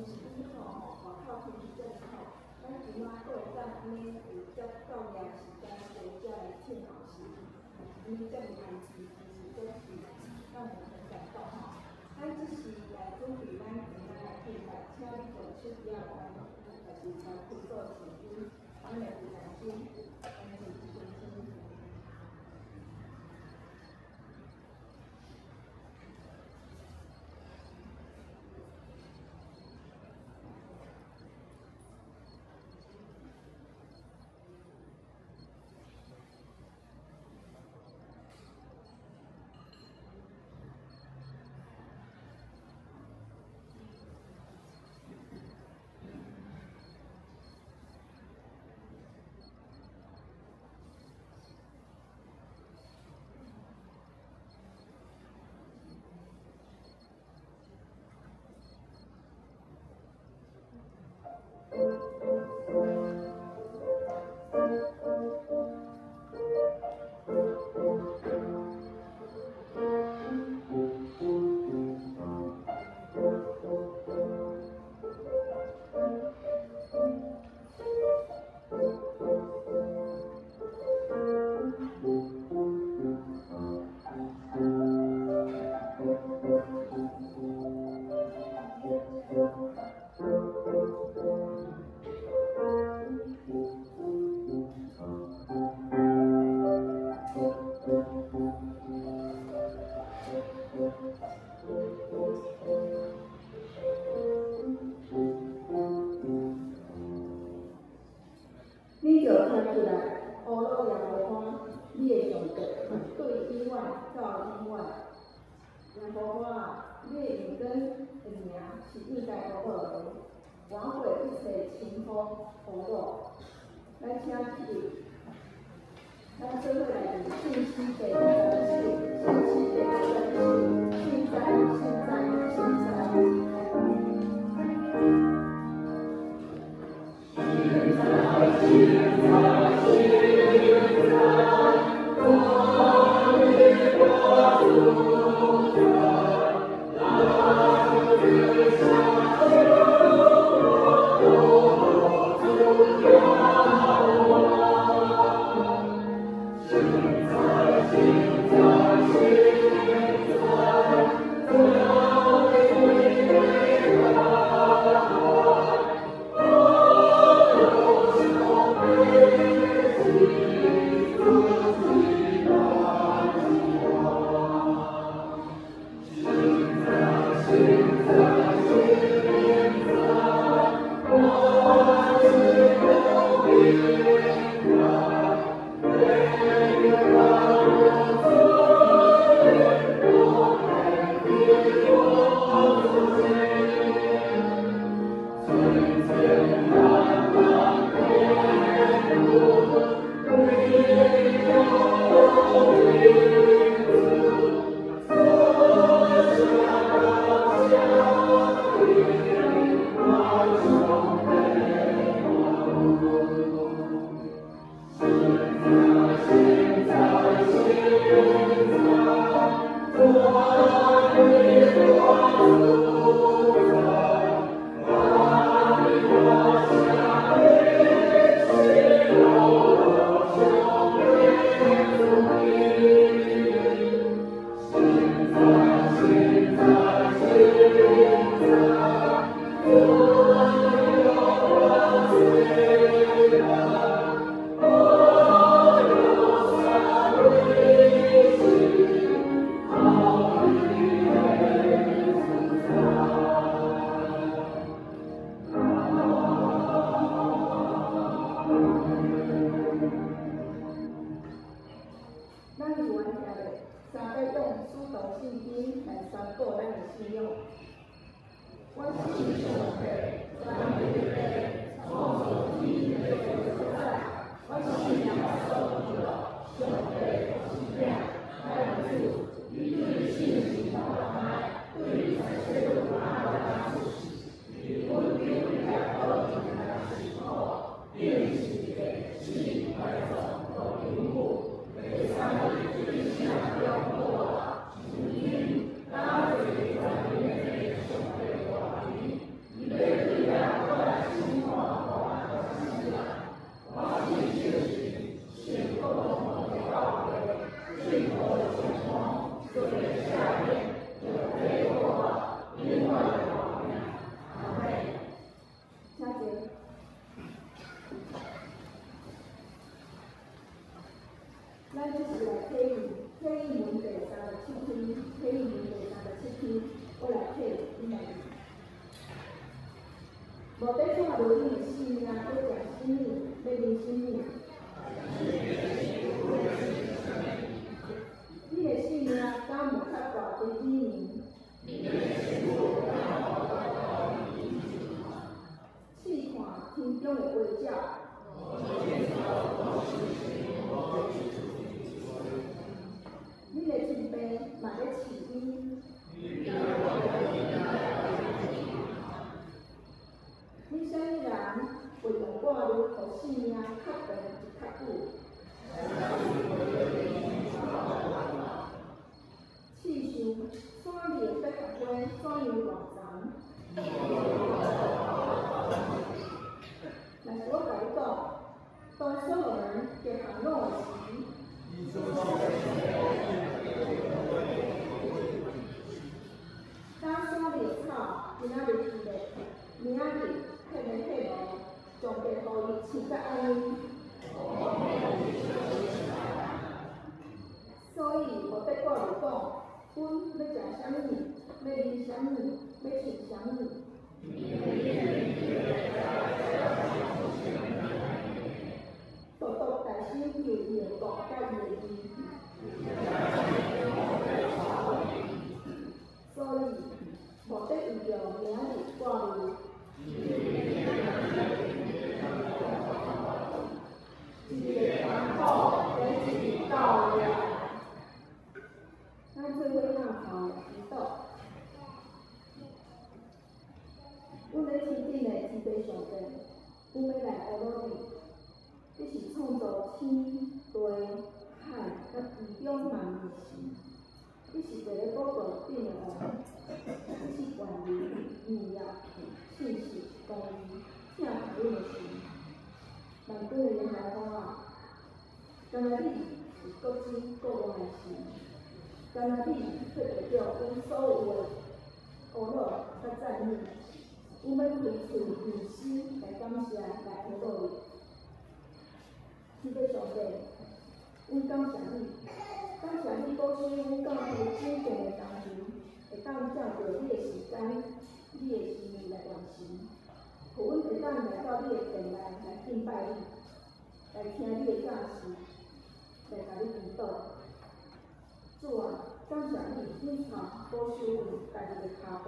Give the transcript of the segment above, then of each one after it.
是以后吼，外口天气正好，咱即马过会当安尼有接到夜时间坐遮来听老师，安尼遮尔安静，其实都是让我们很感动吼。咱只是来准备咱今仔来敬拜，请你做出第二关，就是来辅助圣经，咱来有耐心，咱就是信心。你就看出来，乌老也无看，你的上帝对以外照以外，也无我你的耳根的名是应该好好的，挽回一切清风无路。咱请记住，咱做伙来读信息第一章信息第一章信哉。现在咱就是来体验文第37天，体验文第37天，我来体验你来。无得看无你的性命，要食什么，要啉什么。你的性命敢无较大的意义？试看天中的话照。你的前辈嘛咧饲你。你啥物人会用挂虑，互性命较长较久？刺绣山里的百合花怎样大丛？若是我甲你讲，当所有人皆烦恼的时，当山里的草今仔日枯咧，明仔日褪咧褪无，将白互伊饲甲安尼。所以无得挂虑讲，阮要食啥物，要啉啥物，要穿啥物。独独大声求伊的国甲伊的义。所以无得为着明日挂虑。一个传统跟一个道理。咱做伙咱头祈祷。阮咧天顶的慈悲上帝，阮要来阿罗你，你是创造天地海甲地中万物的神，你是坐咧宝座顶的王，你是万灵、义业、信实、公义、正常阮的神。万军的耶和华，敢若你是各知各望的神，敢若你配得着阮所有的阿罗甲赞美。阮要开嘴用心来感谢，来阿罗你。慈悲上帝，阮感谢你，感谢你保守阮到迄整定的工程，会当照着你的时间、你的心意来完成。互阮会当来到你的殿内来敬拜你，来听你的教示，来甲你祈祷。主啊，感谢你隐藏保守阮家己的脚步，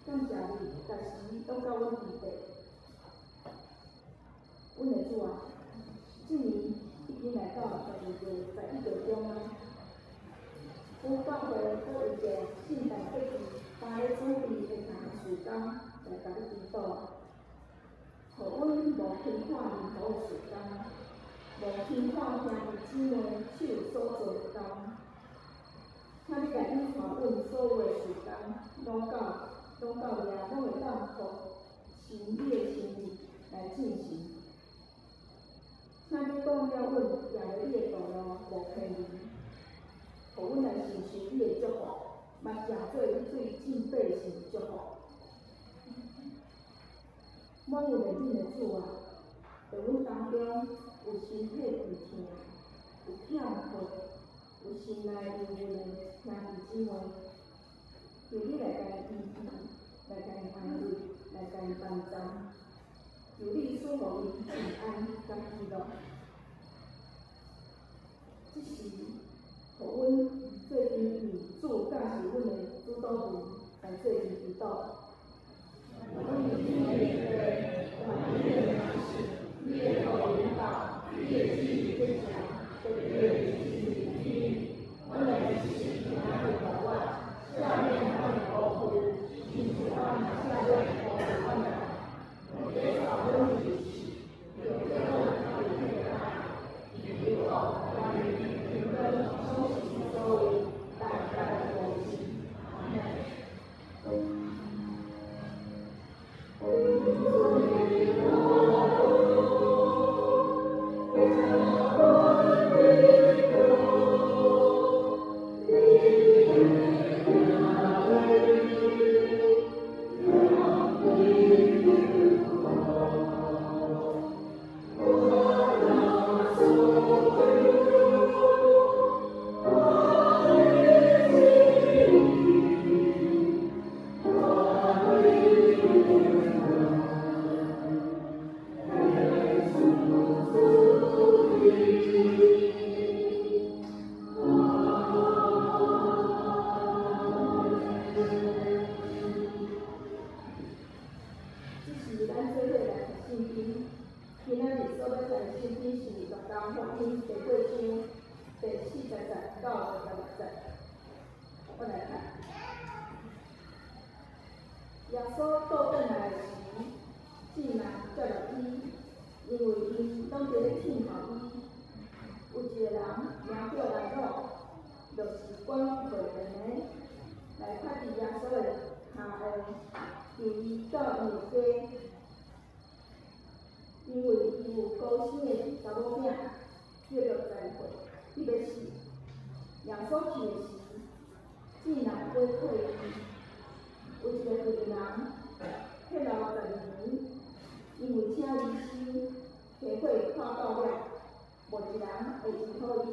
感谢你家时拢到阮身边。阮的主啊，今年已经来到12月中啊，阮教会搁有一个圣诞节期，当咧准备的堂事工来甲你祈祷，互阮无轻看任何的事工，无轻看兄弟姊妹手所做的工，请你来引带阮所有的事工，拢到遐，拢会当互神你的心意来进行。请你讲了阮行咧你的道路无偏离，互阮来承受你的祝福，嘛成做你对敬百姓的祝福。满有怜悯的主啊，在阮当中有身体病痛、有欠缺、有心内忧郁的兄弟姊妹，求你来甲伊医治，来甲伊安慰，来甲伊帮助，求你赐互伊平安甲喜乐。即时，互阮做阵以主教是阮的主导文来做阵祈祷。我以你的名，管你的粮食，列口领导，列地最强，列地地，我来是平安的保外，下面他们保护，因此他们下面保护他们，我给讨论一起，有对我有对爱，有好关于平跟收拾周围大家的关系，阿门。是咱做伙来读圣经。今仔日所要读的圣经是《马太福音》第8章第40节到第56节。我来看。耶稣倒转来的时，众人接落伊，因为伊拢伫咧听候伊。有一个人名叫来路，就是管会堂的，来拍伫耶稣的下下，求伊到伊的家，因为伊有高生的查某囝，叫着灾祸，伊要死。耶稣去的时，众人围迫伊。有一个妇人，迄老12年，因为请医师体会看到了，无一人会治好伊。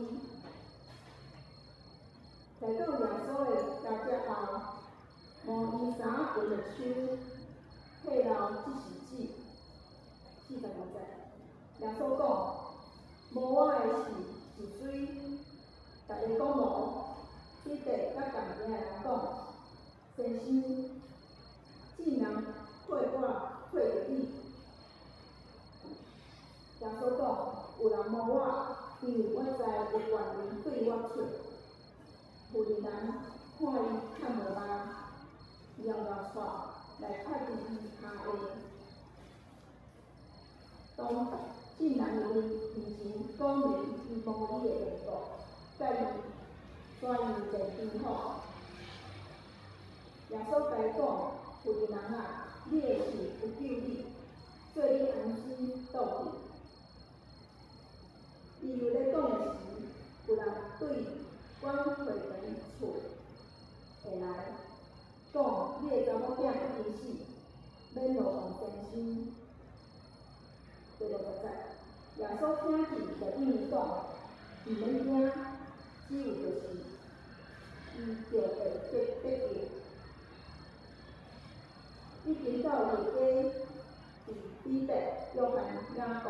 来到耶稣的家遮后，摸衣衫闻着手，迄老即时死。45节，耶稣讲：无我的事是水，大家讲无。彼得甲同行的人讲：先生，众人迫着你。耶稣讲：有人摸我，因为我知有权柄对我出。妇人看伊看无望，摇摇煞来拍伫伊下下。当众人伫面前讲明伊无理的缘故，甲伊怎样坐边好。耶稣甲伊讲：妇人啊，你的事有救你，做你安心倒去。伊又咧讲的时，有人对管会堂厝会来讲：你的查某囝已经死，免劳烦先生。第60节，耶稣听见就应伊讲：毋免惊，只有就是伊就会得救。已经到伊的家，伫彼得、约翰、雅各，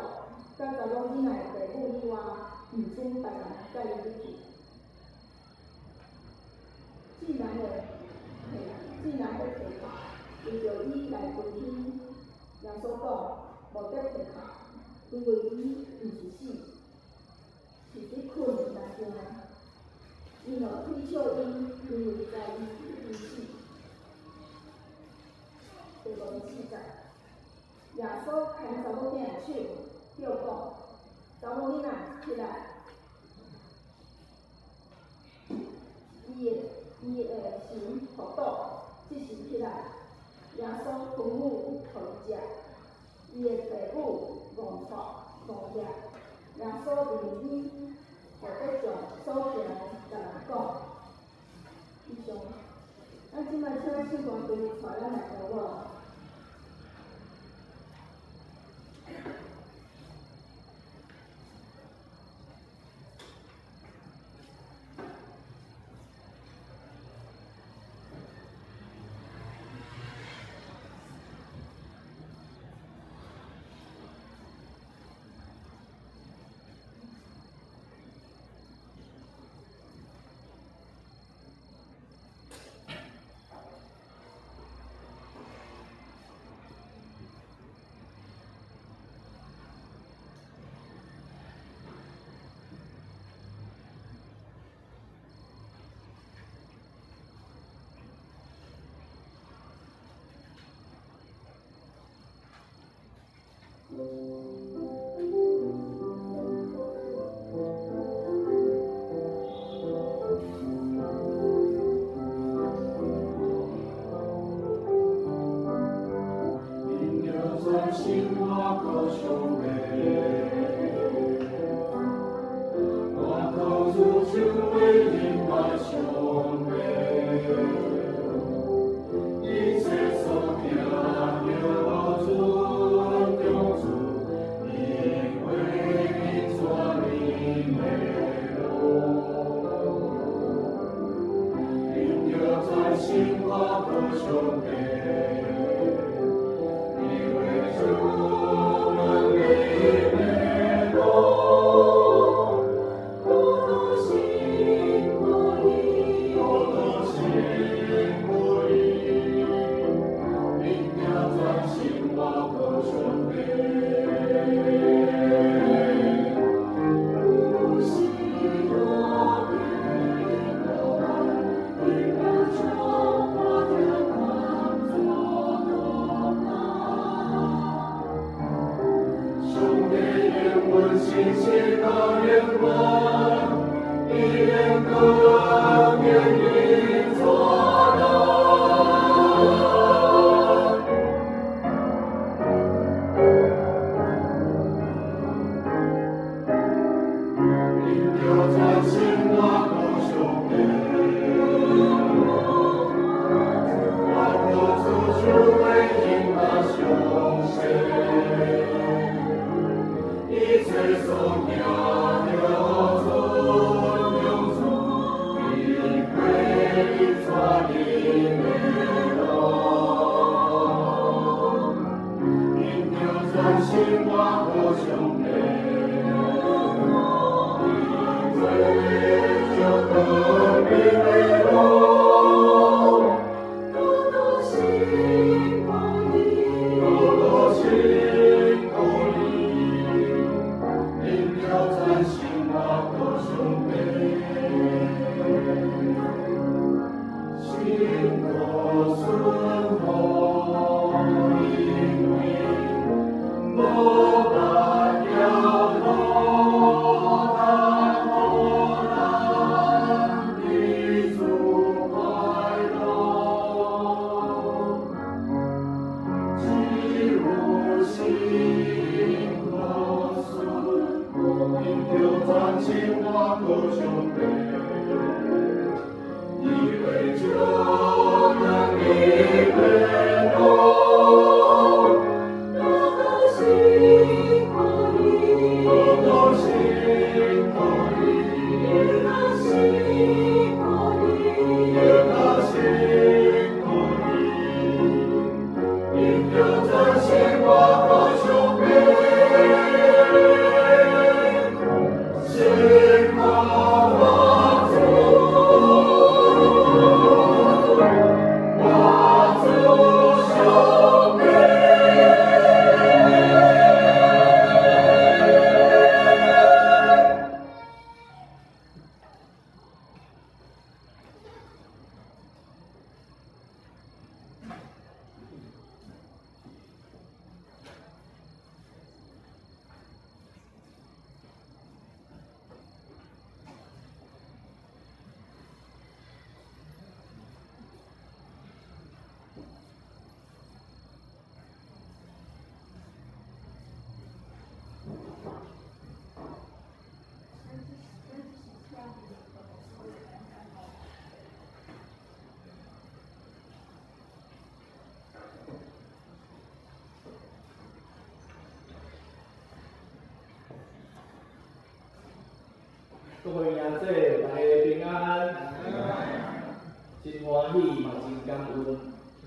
甲查某囡仔的父母以外，毋准别人甲伊入去。众人要提靠，为着伊来跪天。耶稣讲：无得提靠，因为伊毋是死，是伫困内底。因就推笑伊，因为知伊已死。第54节，耶稣牵查某囝的手，叫讲：查某囡仔起来。伊的神复倒，即时起来。耶稣吩咐互伊食，伊的父母戆吃。耶稣离远，就要将所见的甲人讲。以上，咱即摆请圣光队带咱来祷告。你为主能力。各位兄弟，大家平安，真欢喜嘛，真感恩，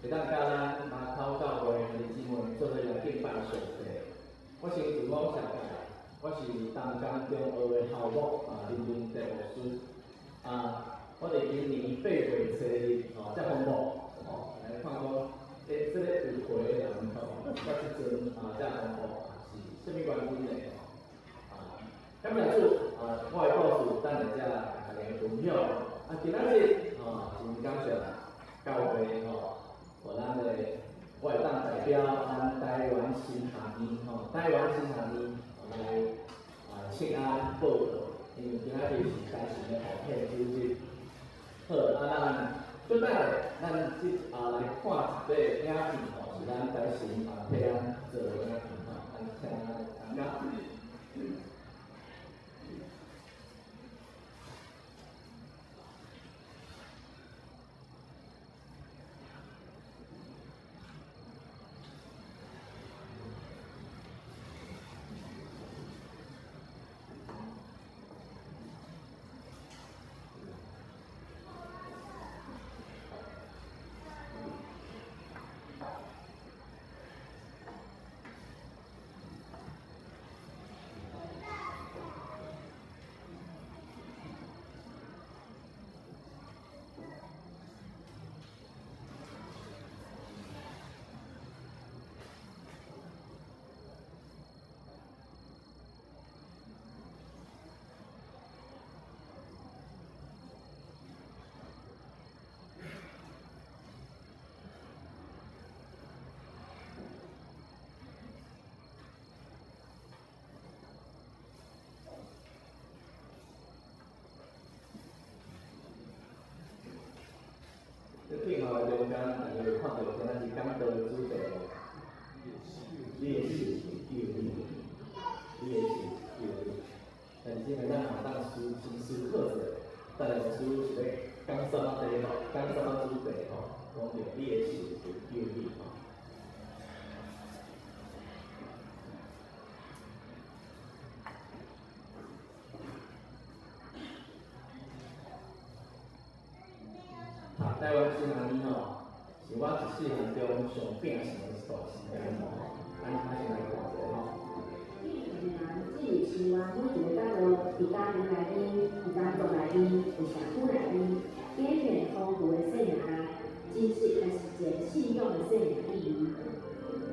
会当甲咱马口教会兄弟姊妹做伙来敬拜上帝。我先自我介绍，我是东江中学的校牧林文德牧师。我哋今年8月初日才公布，来看讲，这个有会的人到即阵才公布是啥物原因呢？感谢主，我会故事等下遮大家分享。今仔日真感谢教会互咱的，我会当代表咱台湾新学院台湾新学院来请安报道，因为今仔日是台神的后天主日。好，咱接下来咱来看一个影片是咱台神替咱做的影片咱请大家。得主的练习有力，练习有力。但是咱若当书新书课程，咱来书是咧讲什么题目？讲什么主题吼？讲着练习有力吼。台湾新阿姨吼，是我一世人中上拼成的大时间吼，咱开始来看一下吼。这个是我每一个角落，伫家庭内面、伫工作内面、伫社区内面，体现丰富的生命力，真实来实践信仰的生命意义。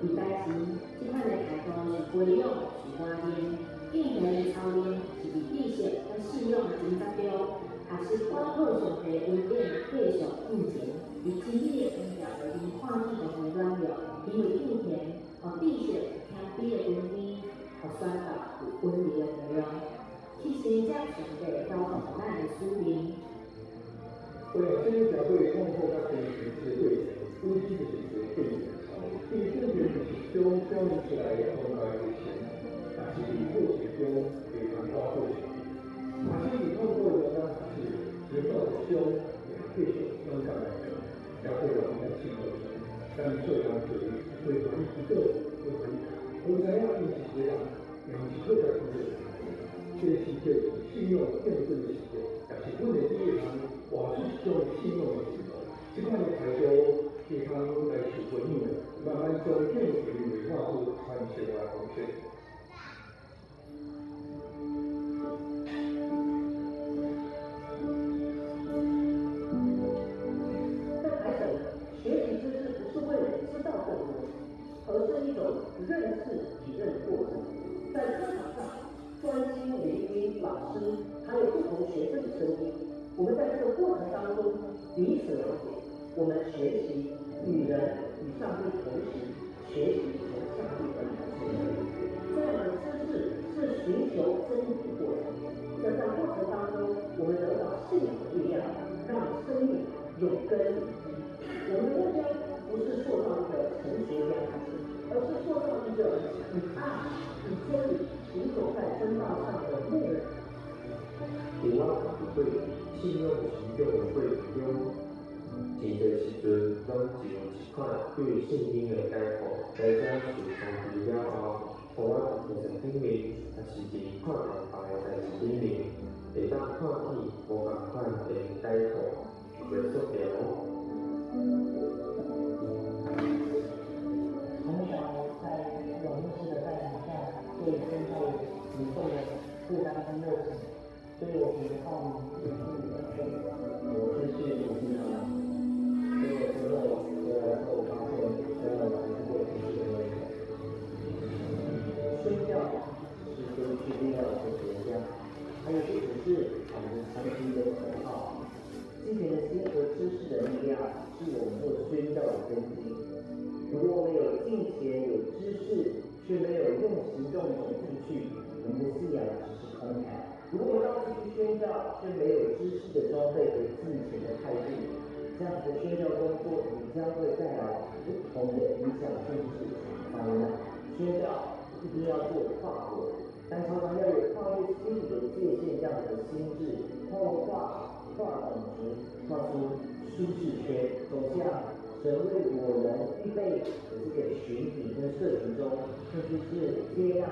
伫台前，即款的态度是培养、是锻炼，应用的操练是伫知识甲信仰的前十中。也是管好上帝恩典继续向前，以真理的恩教内面看见同的软弱，因为敬虔和知识谦卑的根基，和宣告有温柔的内容，去成长上帝交付咱的使命。为了真正会通过咱的实质对象，温馨的选择对应的操，并正确是中表现出来的宏大的前，但是以过程中给传达过程。马上以通过的方式，学到的修也继续增长来的，要对我们的信任，但这样子会容易不够，会很我们要一起学长，一起做的同志，这是对信用辩证的时间，但是不能因为他我是用信用的时候，这块的抬头对他来去回应的，慢慢中变为美化出产生的方式。认识体认的过程，在课堂上专心聆听老师还有不同学生的声音。我们在这个过程当中彼此了解，我们学习与人与上帝同行，学习从上帝而来的知识。这样的知识是寻求真理的过程。在这过程当中，我们得到信仰的力量，让生命有根有基。我们的目标不是塑造一个成熟良好，而是塑造一个以爱、以真理行走在真道上的牧人。伫我团队信用行动的会中，真侪时阵拢是用一款对圣经的解读来将事从治了后，互我精神顶面，也是伫看待别个代志顶面，会当看见无共款的解读的缩条。从小在老牧师的带领下，对宣教民众的负担跟热情，所以我觉得报名也是一个我是谢主席啊，所以之后回来之后发现，原来我还是过程是这样的。宣教只是跟去另外一个国家，还有不只是我们长期的口号，金钱的心和知识的力量是我们做宣教的根基。如果我们有金钱、有知识，却没有用行动走出去，我们的信仰只是空谈。如果我们到处去宣教，却没有知识的装备和金钱的态度，这样子的宣教工作也将会带来不同的影响，甚至是灾难。宣教一定要做跨国，但常常要有跨越心理的界限，这样子的心智，跨文化、跨种族，跨出舒适圈，走向神为我们预备的这个群体跟社群中，甚至是接纳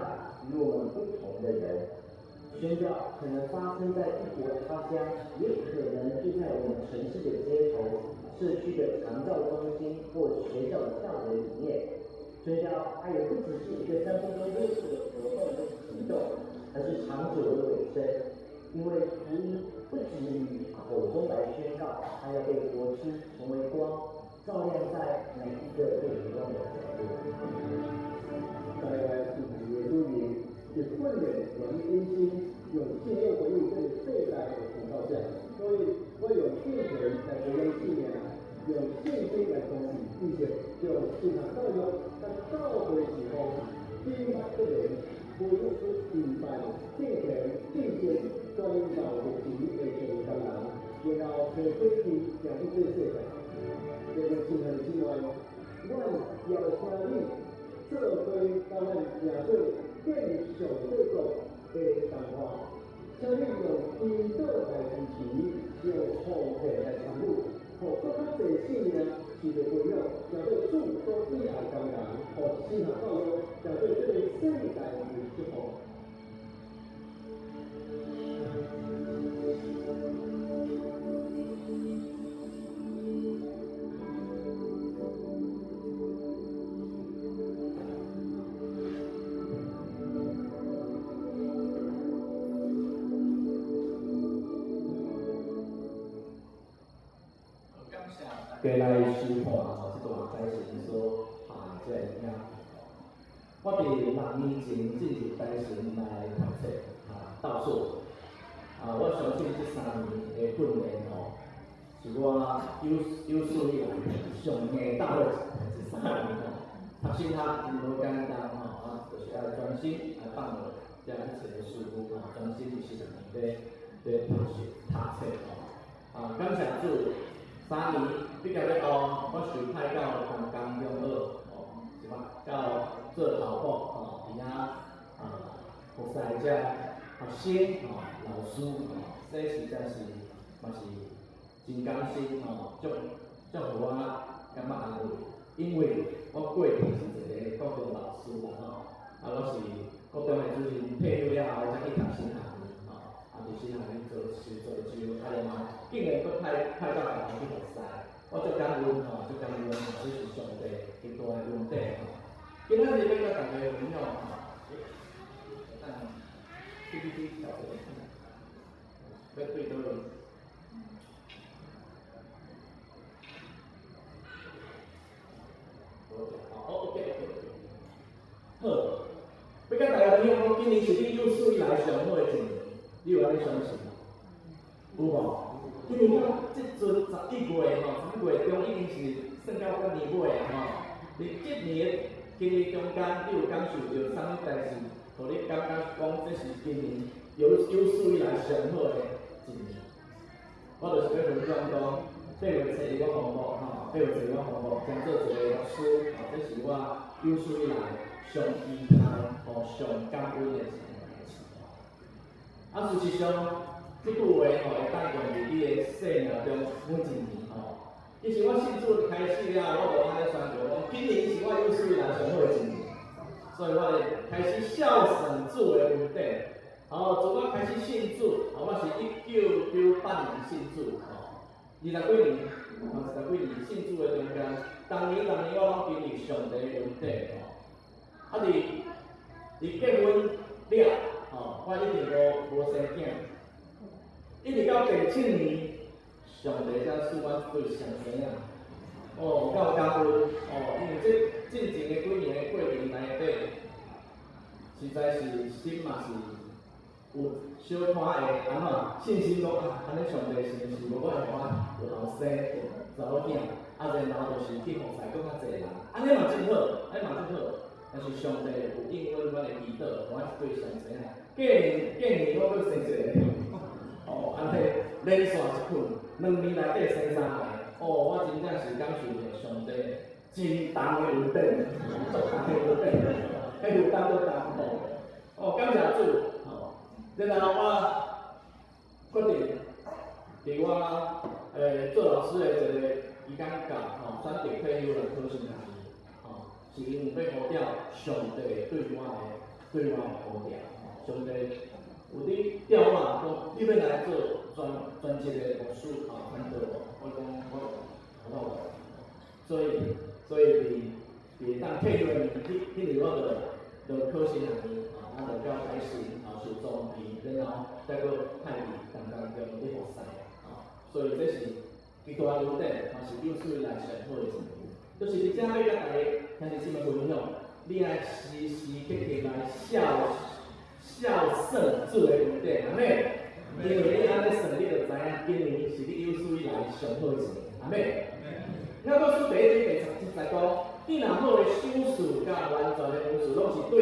与我们不同的人。宣教可能发生在异国他乡，也可能就在我们城市的街头、社区的长照中心或学校的校园里面。宣教它也不只是一个3分钟热度的活动跟行动，而是长久的尾声。因为福音不止于口中来宣告，它要被活出，成为光，照亮在每一个被遗忘的角落。大家是耶稣名，也训练我们因心用信用回应这个世代的普照下，所以我有信心来回应信仰，有信心来同理，并且有信仰教育，在教会时候，经发这人，不是明白敬虔、敬虔、专道的主的成当然，然后可以讲出这些，这个信仰之外，阮邀请你做伙甲咱行做建上帝国的同伴，请你用祈祷来支持，用奉献来参与，互更较侪性命是着培养，行做主所喜爱工人，互新学教育，行做这个世代的祝福。过来收看这段在神所这影片。我伫6年前进入在神来读册倒数。我相信这3年的训练是我有史以来上硬打的这3年读新学真无简单就是要专心放落这样一个事物专心去实践咧读册感谢主。3年毕业了后，我受派到东港中学，是吧？到做头部伫服侍者学生老师这实在是嘛是真感心足互我感觉安慰，因为我过去是一个高中老师啦我是高中的主任退休了后才去读新学院伫新学院做就，然后竟然佫派到台湾去服侍，我足感恩足感恩这是上帝极大的恩典今仔日要甲大家分享PPT 调整，要对倒落。OK， 好，要甲大家分享讲，今年是你有史以来上好的一年，你有安尼相信吗？有无？今年到即阵11月11月中已经是算到到年尾你今年今年中间你有感受到啥物代志，互你感觉讲这是今年有史以来上好的一年？我就是要分享讲，8月初一个项目8月初一个项目将做一个律师这是我有史以来上期待上感恩的一件代志事实上。这句话会当用伫你的生命中每一年其实我信主开始了，我就安尼宣告讲，今年是我有史以来上好的一年，所以我开始孝顺主的恩典。自我开始信主，我是1998年信主20几年信主的中间，当年我拢经历上帝的恩典伫结婚了我一直无生囝。一直到第7年，上帝才使我对上生到感恩因为这进前的几年的过程内底，实在是心嘛是有小可的信心讲安尼上帝是毋是无我会就后生查某囝然后就是去服侍更较侪人，安尼嘛真好，但是上帝有应允阮的祈祷，我对上生隔年我佫生一个。安尼连续一困，2年内底生3个，我真正是感受到上帝真重的恩典，足重的恩典，迄有当做担保。感谢主，然后我决定伫我做老师的一个期间假选择退休来考新学院，是因为要好了上帝对我的呼召，上帝。有伫调我讲，你要来做专职的牧师看到我讲我所以伫当退休的迄年我就考新学院我就到开始受装备，然后再搁派去东港中去服侍所以这是极大恩典，嘛是有史以来上好的一年。就是伫遮要甲大家听弟兄们分享，你爱时时刻刻来孝顺主的恩典，阿妹，因为你安尼算，你就知影今年是你有史以来上好的一年，阿妹。咱告诉第一节第10讲，你若好的修士甲完全的恩赐，拢是对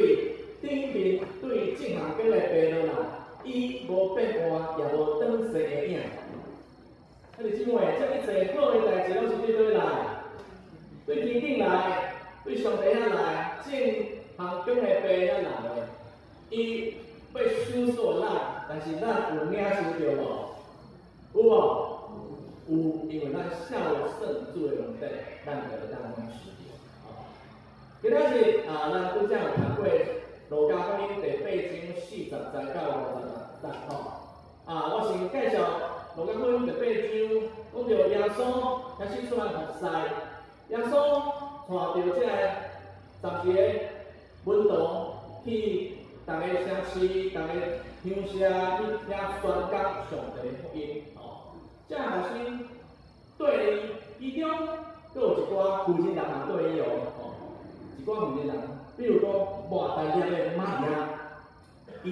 顶面对正行间的病人伊无变换，也无转世的影。姊妹，遮尔济好的代志，拢是对倒来？对天顶来，对上帝遐来，正行中的爸遐来的，伊要收束咱，但是咱有领受着无？有无？有，因为咱孝顺主的问题，咱就会当领受着。今仔日咱拄则有读过《路加福音》第8章40节到56节我先介绍《路加福音》第8章，讲到耶稣开始出来服侍，耶稣带着这12个门徒去逐个城市、逐个乡舍去遐宣讲上帝的福音。这学生对伊其中，佫有一寡负责人也对伊一寡负责人，比如讲抹大粒的玛利亚，伊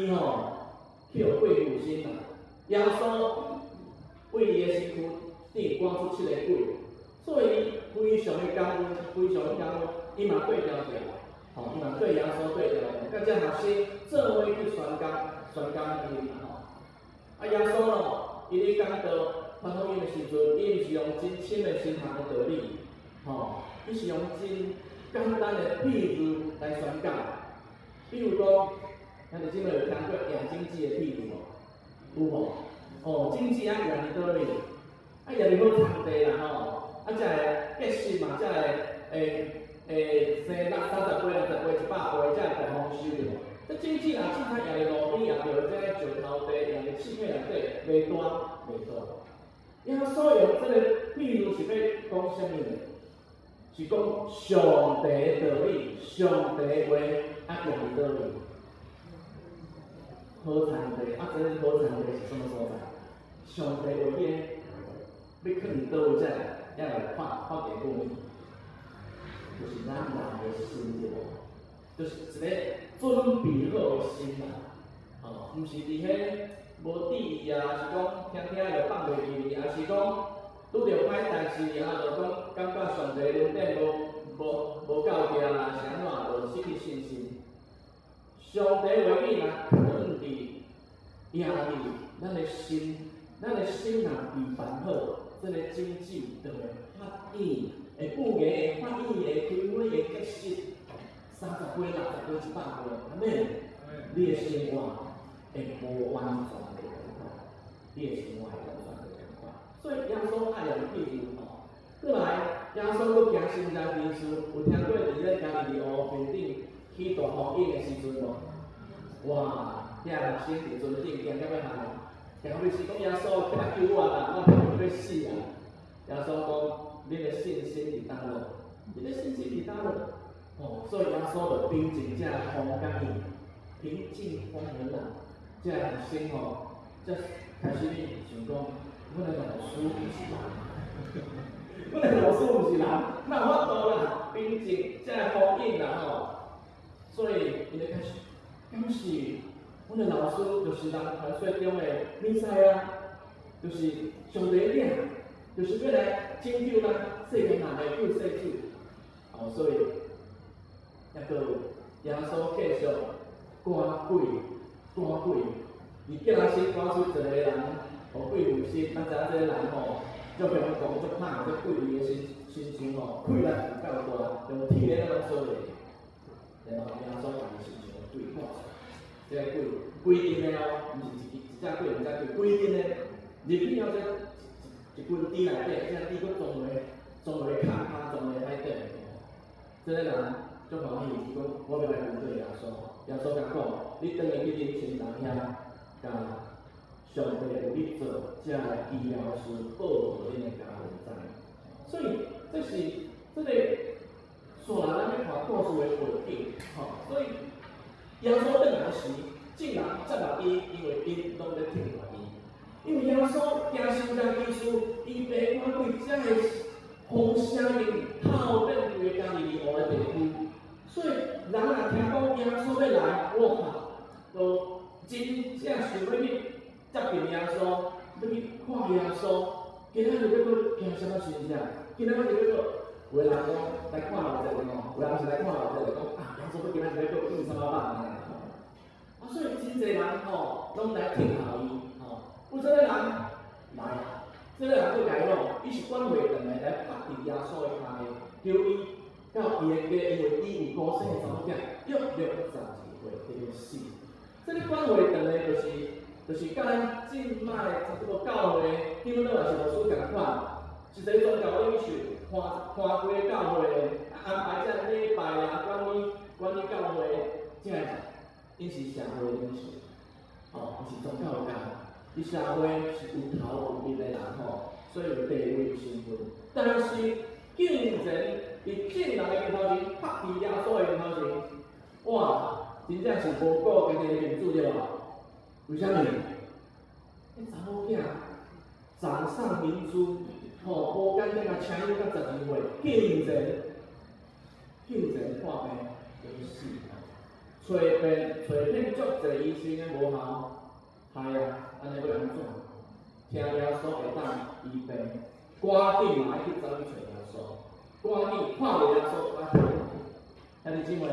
去互鬼附身啦。耶稣为伊的身躯顶赶出7个鬼，所以伊非常的感恩，非常的感恩，伊嘛对调调，伊嘛对耶稣对调调，甲这学生做伙去宣讲福音耶稣伊咧讲道传福音的时阵，伊毋是用真深的深含的道理，伊是用真简单的譬喻来宣讲。比如讲，咱哋今日有听过养经济的譬喻无？有无？经济养伫倒里？养伫好场地啦才会结实嘛，才会生30倍、60倍、100倍，才会大丰收着。这经济若凊彩养伫路边，养伫这石头地，养伫漆片内底，袂大。耶稣用这个譬喻是要讲什么呢？是讲上帝的道理，上帝的话养伫倒里？好场地，这个好场地是什么所在？上帝话要放伫倒位才会发地讲义，就是咱人的心对无？就是一个准备好的心啦，毋是伫迄无注意是讲听就放袂记哩，还是讲拄着歹代志就讲感觉上帝恩典无够行啦，是安怎就失去信心。上帝话语若放伫压力，咱的心若预烦好，这个经济就会发展，会不言会发展，会开花，会结实，30倍、60倍、100倍，阿免你的生活会无完全的你的生活会完全的共款。所以耶稣爱用譬喻过来，耶稣佫行神迹奇事，有听过伫咧加利利湖边顶起大风影的时阵无？哇！遐学生伫船顶惊到要害，惊到要死，讲耶稣起来救我啦！我怕要死啊！耶稣讲：你的信心伫倒落？你的信心伫倒落？所以耶稣就平静这风甲雨，平静风和浪。这学生才开始想讲，阮的老师毋是人，阮的老师毋是人，哪有法度啦？平静这风影啦所以伊就开始感谢。阮的老师就是人传说中的弥赛亚，就是上帝的领，就是要来拯救咱世间人的救世主。所以也个耶稣继续赶鬼，伊叫人先赶出一个人，互鬼附身。咱知影这个人足向讲足歹，这鬼伊的身躯气力有够大，用铁链拢锁咧。然后耶稣把伊身上的鬼赶出来。这个鬼规定的毋是一只鬼，两只鬼，规定的入去后，这一群猪内底，这猪佫装落去骹，装落去海底。这个人足欢喜，伊讲我要来跟对耶稣。耶稣甲讲，你转去去恁亲人遐，甲上帝有你做，才会医疗师保护恁的家人知。所以这是这个所人咱要看故事的背景，所以。耶稣转来时，众人接纳伊，因为因拢咧听话伊。因为耶稣行神迹奇事，伊爬赶鬼，才会风声音透遍规个加利利湖的地区。所以人若听讲耶稣要来，哇，就真正想要去接近耶稣，要去看耶稣。今仔日要去行什么神迹？今仔日要去，有的人讲来看老者有人是来看老者讲耶稣要今仔日要去变什么办？所以真侪人拢来听候伊有这个人来，这个人佫来咯，伊是管袂断的来拍伫耶稣的骹下，求伊到伊的家，因为伊有高生的查某囝，约12岁就死。这个关话长的就是甲咱即摆差不多教会长老也是老师共款，一个宗教领袖看规个教会安排这礼拜啦，管理教会，这个因是社会领袖，伊是宗教家，伊社会是有头有面的人所以有地位有身份。但是竟然伫众人的面头前，拍伫耶稣的面头前，哇！真正是无顾家己的面子对吧？为虾米？迄查某囝掌上明珠，无简单啊，请你到12岁，竟然破病就死。找遍足侪医生的无效，害啊！安尼要安怎？听耶稣会当医病，赶紧嘛爱去找去找耶稣，赶紧看到耶稣爱去。兄弟姊妹，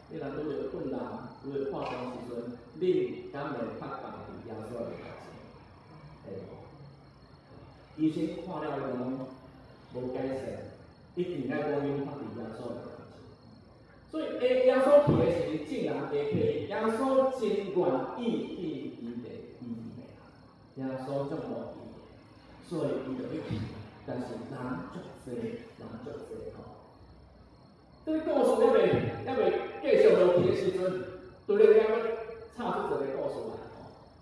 你若拄着困难、拄着破病时阵，你敢会拍板伫耶稣的面前？会无？医生看了讲无改善，一定要赶紧拍伫耶稣的面前。所以，耶稣去的是众人家去，耶稣真愿意去伊的医治的人，耶稣足无伊，所以伊就要去。但是人足侪这个故事还未继续落去的时阵，对了要插出一个故事来。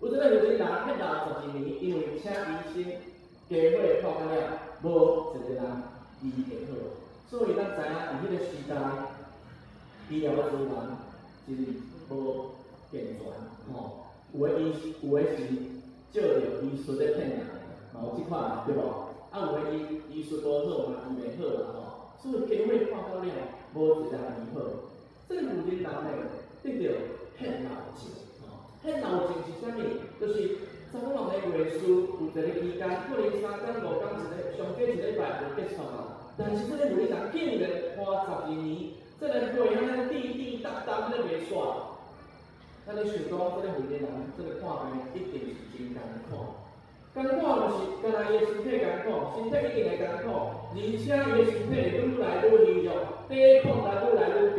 有一个年轻人迄62年，因为请医生家伙破到了，无一个人医会好，所以咱知影伫迄个时代，医疗资源是无健全有的是借着医术咧骗人，嘛有即款对无？有的医术无好嘛，医袂好啦所以家伙破到了。无一个人医好，这个有钱人呢，得到献老症。献老症是啥物？就是查某人的月事有一个期间，可能3天5天上过一礼拜就结束啦。但是这个有钱人竟然花12年，这个血安尼滴滴答答安尼袂煞。咱咧想讲，这个有钱人，这个看病一定是真艰苦。艰苦就是干那伊的身体艰苦，身体一定会艰苦，而且伊的身体会愈来愈虚弱，抵抗力愈来愈低，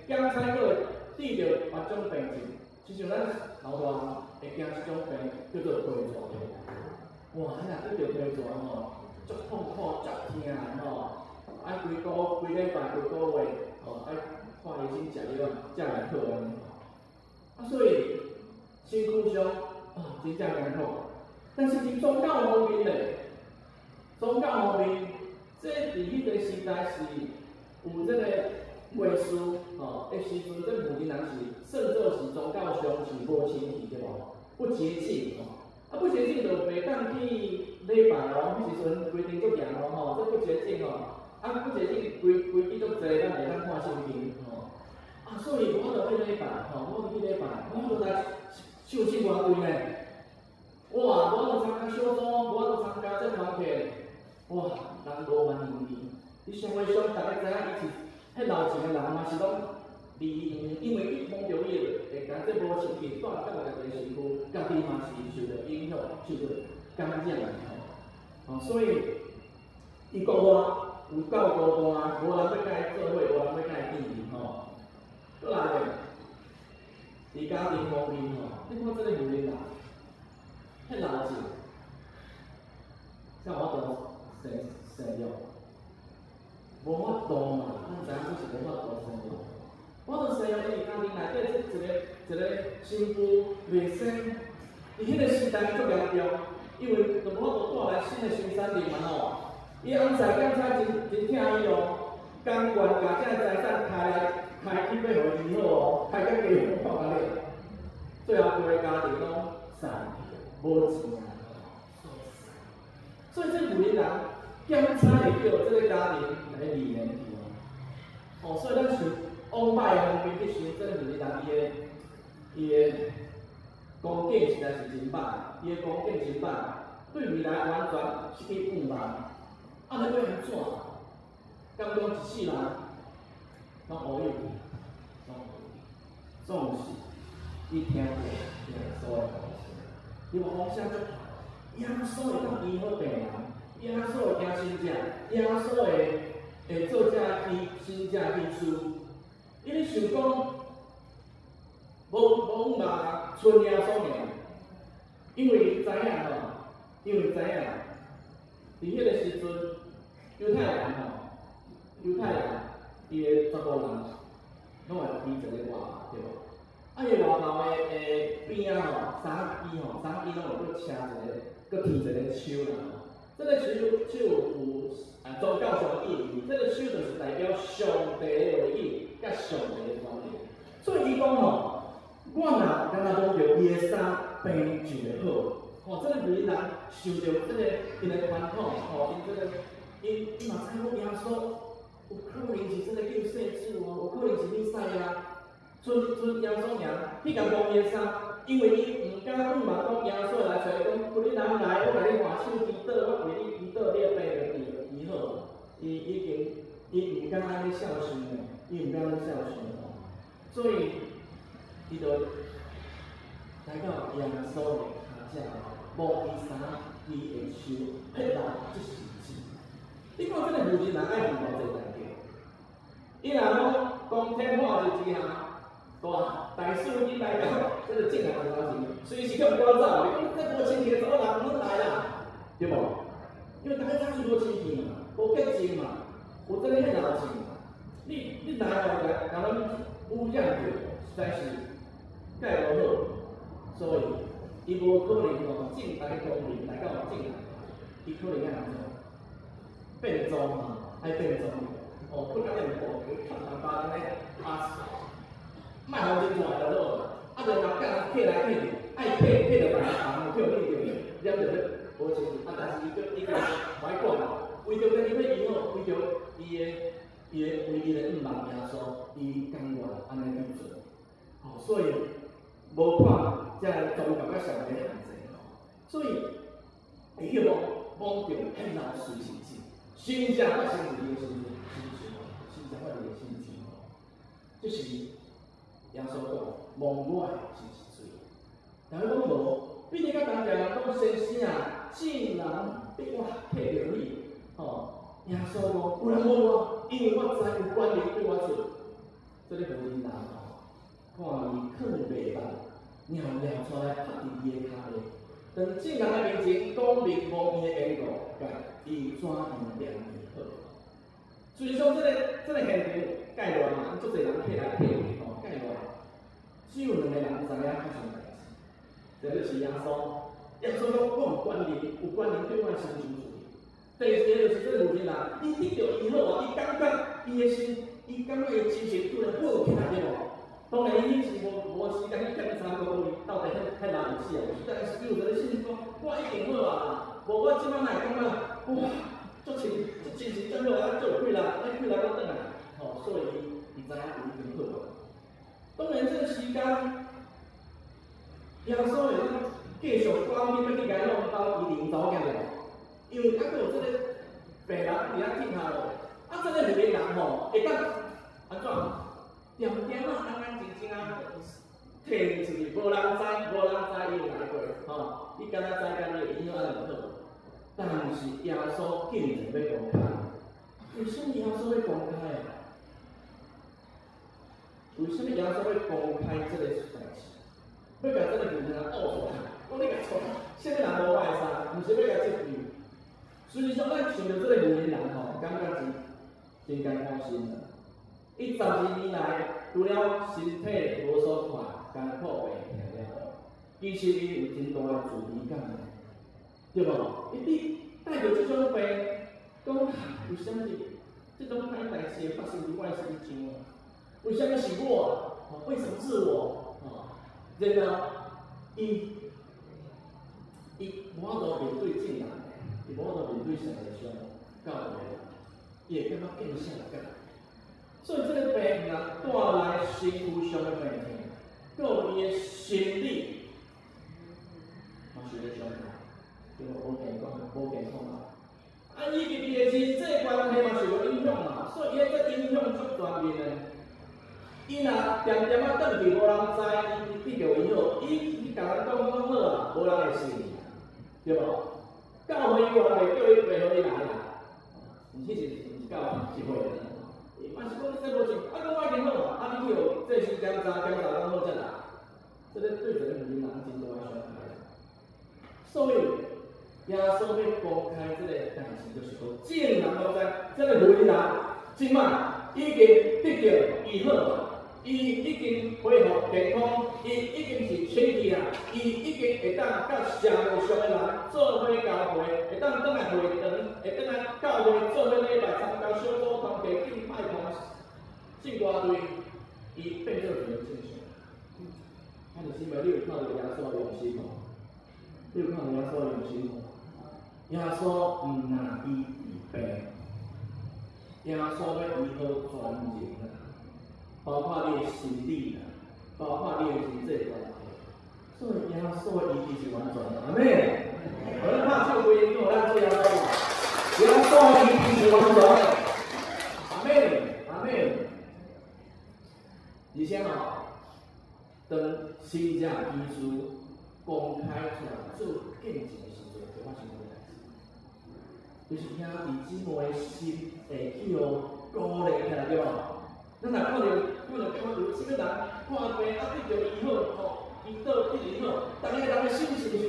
检查佫会治着别种病症。就像咱老大人会惊即种病，叫做皮蛇病。哇，迄若得着皮蛇足痛苦、足疼爱规礼拜、规个月爱看医生食药才会好安尼。所以身躯上真正艰苦。但是伫宗教方面咧，宗教方面，这伫迄个时代是有这个会师的时阵，这有钱人是算作是宗教上是无亲戚对无？不洁净不洁净就袂当去礼拜迄时阵规定足严这不洁净不洁净规矩足济，咱袂当看圣经所以我著去礼拜我著来受洗偌久呢。哇！我著参加小组，我著参加这堂课，哇！人无万年纪，你社会上大家知影伊是迄老钱的人嘛是拢因为伊碰着伊会甲这无亲戚带到家己身躯，家己嘛是受着影响，受着感染所以伊国外有够孤单，无人要甲伊做伙，无人要甲伊见面再来咧，伫家庭方面你看这个有钱人。迄老钱，像我都生育，无法度嘛，咱知影这是无法度生育。我著生育伊家庭内底一个媳妇袂生，伫迄个时代足严重，因为就无法度带来新的生产力嘛伊安财检查真疼伊甘愿甲这财产开去要互伊好开甲结婚看甲咧，最后规个家庭拢散。无钱所以这有钱人检查会叫这个家庭来理念去所以咱想往歹方面去想，这个有钱人伊的光景实在是真歹，伊的光景真歹，对未来完全失去盼望。你要安怎？敢讲一世人拢乌有去，总是伊听过耶稣的。因为风声足大，耶稣会当医好病人，耶稣会惊神者，耶稣会会做这新这书，因为想讲无嘛春耶稣尔，因为知影吼，因为知影，伫迄个时阵，犹太人伊个15人，拢会编一个外，对无？啊，伊外头的边仔三边拢会搁车一个，搁添一个手啦。这个手有宗教上的意义，这个手就是代表上帝的回应，甲上帝的观念。所以伊讲吼，我若敢若讲着伊的衫变就会好，这个女人受着这个因的传统，因这个因嘛知影耶稣有可能是这个救世主有可能是弥赛亚。耶稣娘，迄个讲伊衫，因为伊毋敢嘛讲耶稣来找伊讲，你人来，我甲你换手祈祷，我为你祈祷，你的病就医好。伊毋敢安尼孝顺的，伊毋敢安尼孝顺吼，所以伊就来到耶稣的脚下，摸伊衫，伊的手，迄人即是神。你看这个妇人人爱遇偌济代志，伊若讲天化日之下。大事已经来到，这个进来很高兴，随时更关照。你讲这无亲戚的走人拢来啦，对无？因为大家是无亲戚嘛，无结亲嘛，有这个迄闹情嘛。你来后甲阮污染着，实在是介无好。所以伊无可能正大光明来到进来，伊可能安怎变装嘛，爱变装。不敢用步，看人把人咧打死。卖好真出来就好啦，啊，就人甲人客来客去，爱客就白行，客你着了着无钱，但是伊个歹讲啦，为着跟伊要医好，为着伊的毋望耶稣，伊甘愿安尼去做，所以无看这宗教甲上帝限制所以会叫忘掉很老实心情，心正发生自己的心情，心正发生的心情这是。耶稣讲，望我是一罪。但是讲无，毕竟甲当地人讲先生啊，竟然逼我替着你，耶稣讲，有人问我，因为我知有官员对我做，这个妇人人看伊囥袂慢，尿出来拍伫伊的骹咧，当众人的面前讲明无伊的缘故，甲伊怎样量伊好。所以说，这个现场介乱嘛，足侪人客来客去。只有两个人知影发生代志，这就是耶稣。耶稣讲，我有关联对我的心情处理。第二个就是这个妇人人，伊得到医好啊，伊感觉伊的心，伊感觉伊精神突然好起来对无？当然，伊是无时间去检查讲伊到底迄人有死啊，但是有一个信讲，我一定好啊，无我即摆哪会感觉哇，足精神真好啊，足有气力，气力我转来，所以伊知影伊已经好啊。当然，这个时间，耶稣会继续关心要去甲伊弄到伊灵走行的，因为还有这个病人伫遐听下咯，这个妇人人会当安怎？点点安安静静摕出去，无人知伊有来过，伊敢若知甲你的医安就好，但是耶稣竟然要公开，为什么耶稣要公开啊？为什么耶稣会公开这个代志？要甲这个妇人人倒出来，讲你甲错，啥物人无歹衫，毋是要甲责备。实际上，咱想到这个妇人人感觉真艰苦心啦。伊12年来，除了身体无所看，艰苦病痛了，其实伊有真大的自卑感，对无？伊带着这种病，讲为什么这种歹代志会发生伫我的身上啊？为什么是我？为什么是我？然后，伊无法度面对众人，伊无法度面对上帝上教会，伊会感觉更伤感。所以这个病人带来身躯上的病痛，佮伊的心理，嘛是咧伤害，对无健康嘛。伊的人际关系嘛是有影响嘛，所以伊这影响足全面的。伊若点点啊转去，无人知，伊得着伊好，伊甲人讲我好啊，无人会信，对无？教会有人会叫伊袂互伊来啦，毋是教会，是会这无钱，啊，讲我已经好啊，啊，你有这时检查讲好才来，这个对整个福音人真大的伤害。所以耶稣要公开这个代志，就是讲，众人都知，这个福音人即摆已经得到医好。伊已经恢复健康，伊已经是清气啊，伊已经会当甲社会上的人做伙交会，会当转来会堂，会转来教会做伙礼拜，参加小组团契敬拜团，圣歌队，伊变做一个正常。啊，就是咪你有看到耶稣的用心无？你有看到耶稣的用心无？耶稣毋若医治病，耶稣要医好全人啊。包括你的心理啦，包括你的人际关系，所以耶稣的医治是完全的，阿妹，我们拍手欢迎，我咱做耶稣嘛，耶稣的医治是完全的，阿妹，阿妹。而且吼，当新教医师公开出来做见证的时阵，就发生一个代志，就是听弟姊妹的心会去鼓励起来，对无？咱若看到什么人看病啊，得着医好，吼，医倒一直好，大家人的心是不是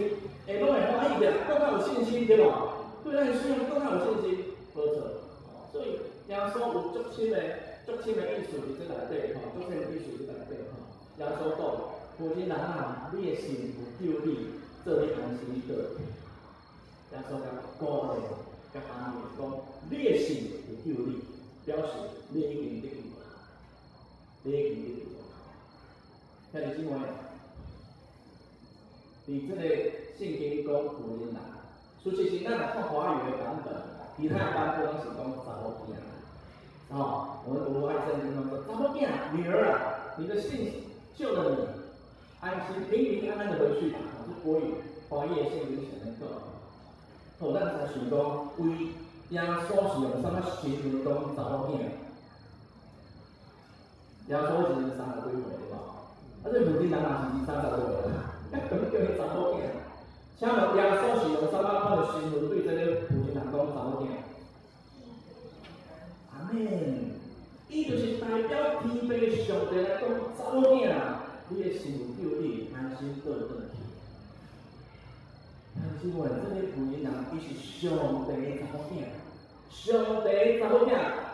会拢会欢喜的，更较有信心，对无？对咱的信仰更较有信心，无错。所以耶稣有足深的意思伫这内底，吼，足深的意思伫内底，吼。耶稣讲，有些人啊，你的心有救你，做你安心的。耶稣甲鼓励，甲安慰讲，你的心有救你，表示你已经得救。你已经得救，兄弟姊妹，伫这个圣经讲妇人人，事实是咱若看华语的版本，其他版本拢是讲查某囝。哦，我们读爱圣经中说，查某囝，女儿啊，你的信救了你，安心平平安安的回去吧。是国语华语的圣经写的个。好，咱才想讲，为耶稣是用啥物形容讲查某囝？耶稣是30几岁对吧？啊，这附近人也是30多岁啦，咁叫伊查某囝。请问耶稣是用啥物款的形容对这个附近人讲查某囝？阿门。伊就是代表天父上帝来讲，查某囝，你的心有救你，安心倒转去。但是我这个附近人，伊是上帝的查某囝，上帝查某囝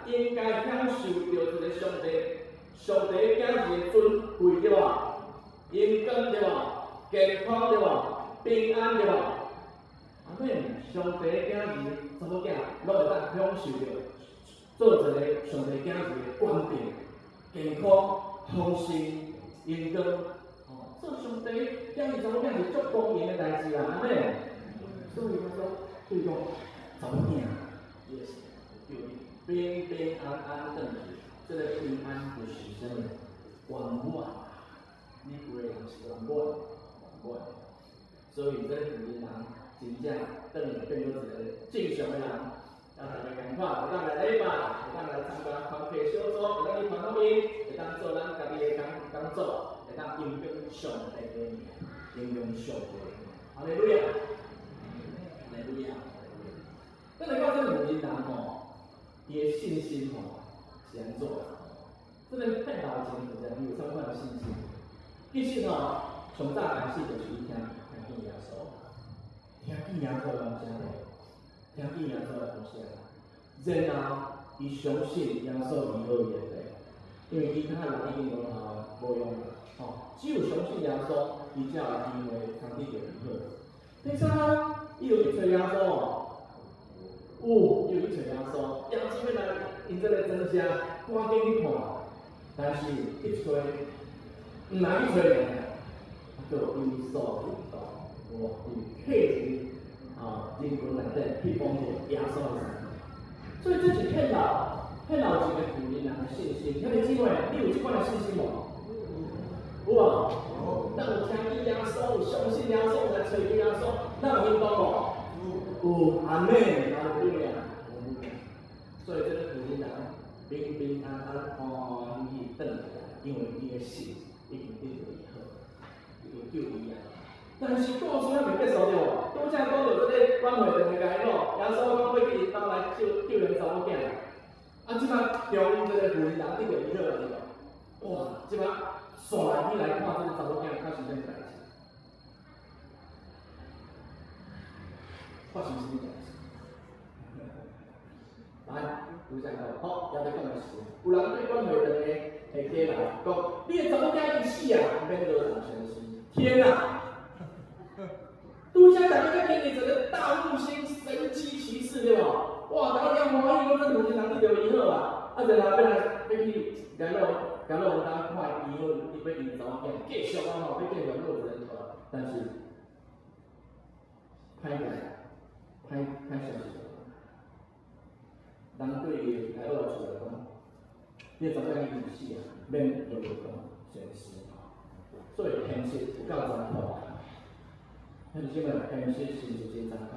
应该享受到一个上帝的囝儿的尊贵对吧？阳光对吧？健康对吧？平安对吧？阿妹，上帝的囝儿查某囝，拢会当享受到做一个上帝囝儿的稳定、健康、丰盛、阳光。哦，做上帝囝儿查某囝是足公平的代志啦，阿妹。所以他说，对讲查某囝也是有平平安安等去。这个平安就是什么？圆满，你有的人是圆满，所以这有的人真正等于变做一个正常的人，让大家共款，会当来礼拜，会当来参加团契小组，会当去传福音，会当做咱家己的工作，会当应用上帝的名，应用上帝的名。哈利路亚，哈利路亚。咱来到这个有的人吼，伊的信心吼。是安怎？这个太老前就讲有相关的信心。其实上早开始就是伊听见耶稣，听见耶稣讲啥嘞？听见耶稣讲啥？然后伊相信耶稣医好伊的病，因为其他人已经讲无用啦，吼，只有相信耶稣，伊才有机会通得到医好。第三，伊有去找耶稣哦。伊有去找耶稣，耶稣要来。因这个真相，赶紧去看，但是一找，唔来去找人，就有所不同，有客人人群内底去帮助耶稣的生意，所以这是骗老一个妇人人的信心。兄弟姊妹，你有这款的信心无？有啊，咱有听见耶稣，有相信耶稣，来找耶稣，咱有运动无？有，阿门，哈利路亚。所以这个妇人人平平安安、欢喜回来，因为伊的心已经得到医好，有救伊啊。但是故事还未结束着，拄则讲到这个关会堂的街路，耶稣讲要去因兜来救人查某囝，啊啊，即摆中这个妇人人得着伊好对无？哇，即摆煞起来看这个查某囝发生啥代志？发生什么代志？来，拄则讲，好，也得讲个事。有人对管会长的下家来讲，你的查某囝已经死啊，免落人相信。天啊！拄则大家在经历一个大复兴神奇奇事对无？哇！大家讲欢喜，我真有人得着伊好啊！啊，就人要来要去甲落当看伊好，伊要伊查某囝继续啊吼，要继续落人头，但是歹消息。人对伊来到厝来讲，你查某囝已经死啊，免落讲现实。所以现实有够残酷啊！迄是什么？现实是真残酷。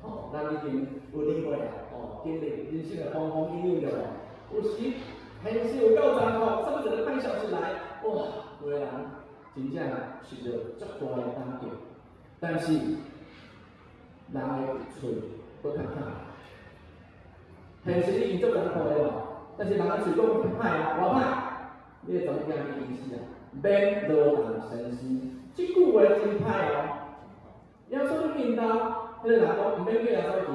哦，咱已经有领会啊，哦，经历人生的风风雨雨了。有时现实有够残酷，什么一个歹消息来，哇，有的人真正是着足大的打击。但是人的嘴搁较歹，现实已经足残酷的咯。但是人的嘴搁歹啊，偌歹，你的查某囝已经死啊，免落人伤心。这句话真歹哦。耶稣你见到，迄个人讲毋免叫耶稣去啊，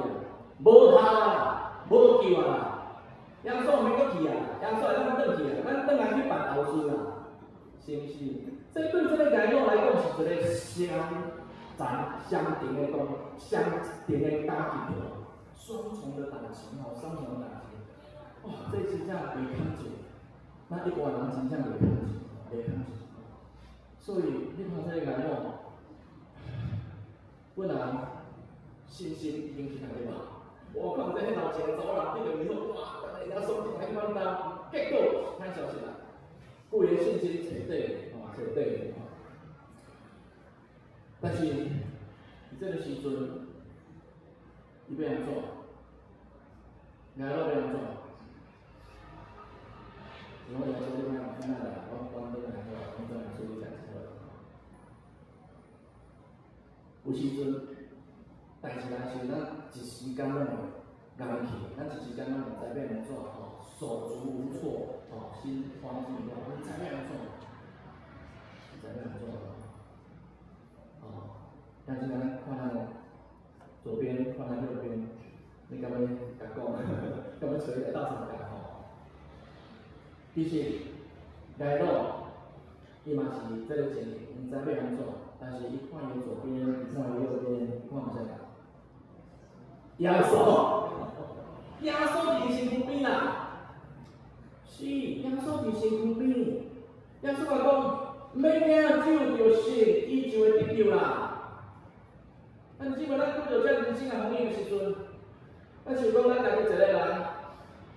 无效啊，无救啊，耶稣毋免搁去啊，耶稣会当转去啊，咱转来去办后事啊，是毋是？这对这个耶稣来讲是一个相定的打击哦，双重的打击哦，双重的打击。哇，这真正袂堪做，那一般人真正袂堪做。所以你看这个耶稣。本人信心已经起来对吧？我看这头前走人对着伊说，哇，人家说来看到，结果歹消息来，规个信心彻底彻底但是伫这个时阵，伊要安怎？然后要安怎？然后耶稣就讲：“看来我关灯来好，我再来处理代志好。”有时阵，代志来是咱一时间拢会硬去，咱一时间拢会知要安怎吼，手足无措，吼，心慌意乱，你知要安怎？知要安怎？哦，但是咱看咱左边，看咱右边，你敢要甲讲？敢要找一个大场讲吼？其实，来到，伊嘛是这个情形，毋知要安怎。但是伊看伊左边，伊看伊右边，看毋啥个？耶稣，耶稣伫身躯边啦。是，耶稣伫身躯边。耶稣讲，免惊，只有信，伊就会得救啦。但是即摆咱拄着这人生的风险的时阵，咱想讲咱家己一个人，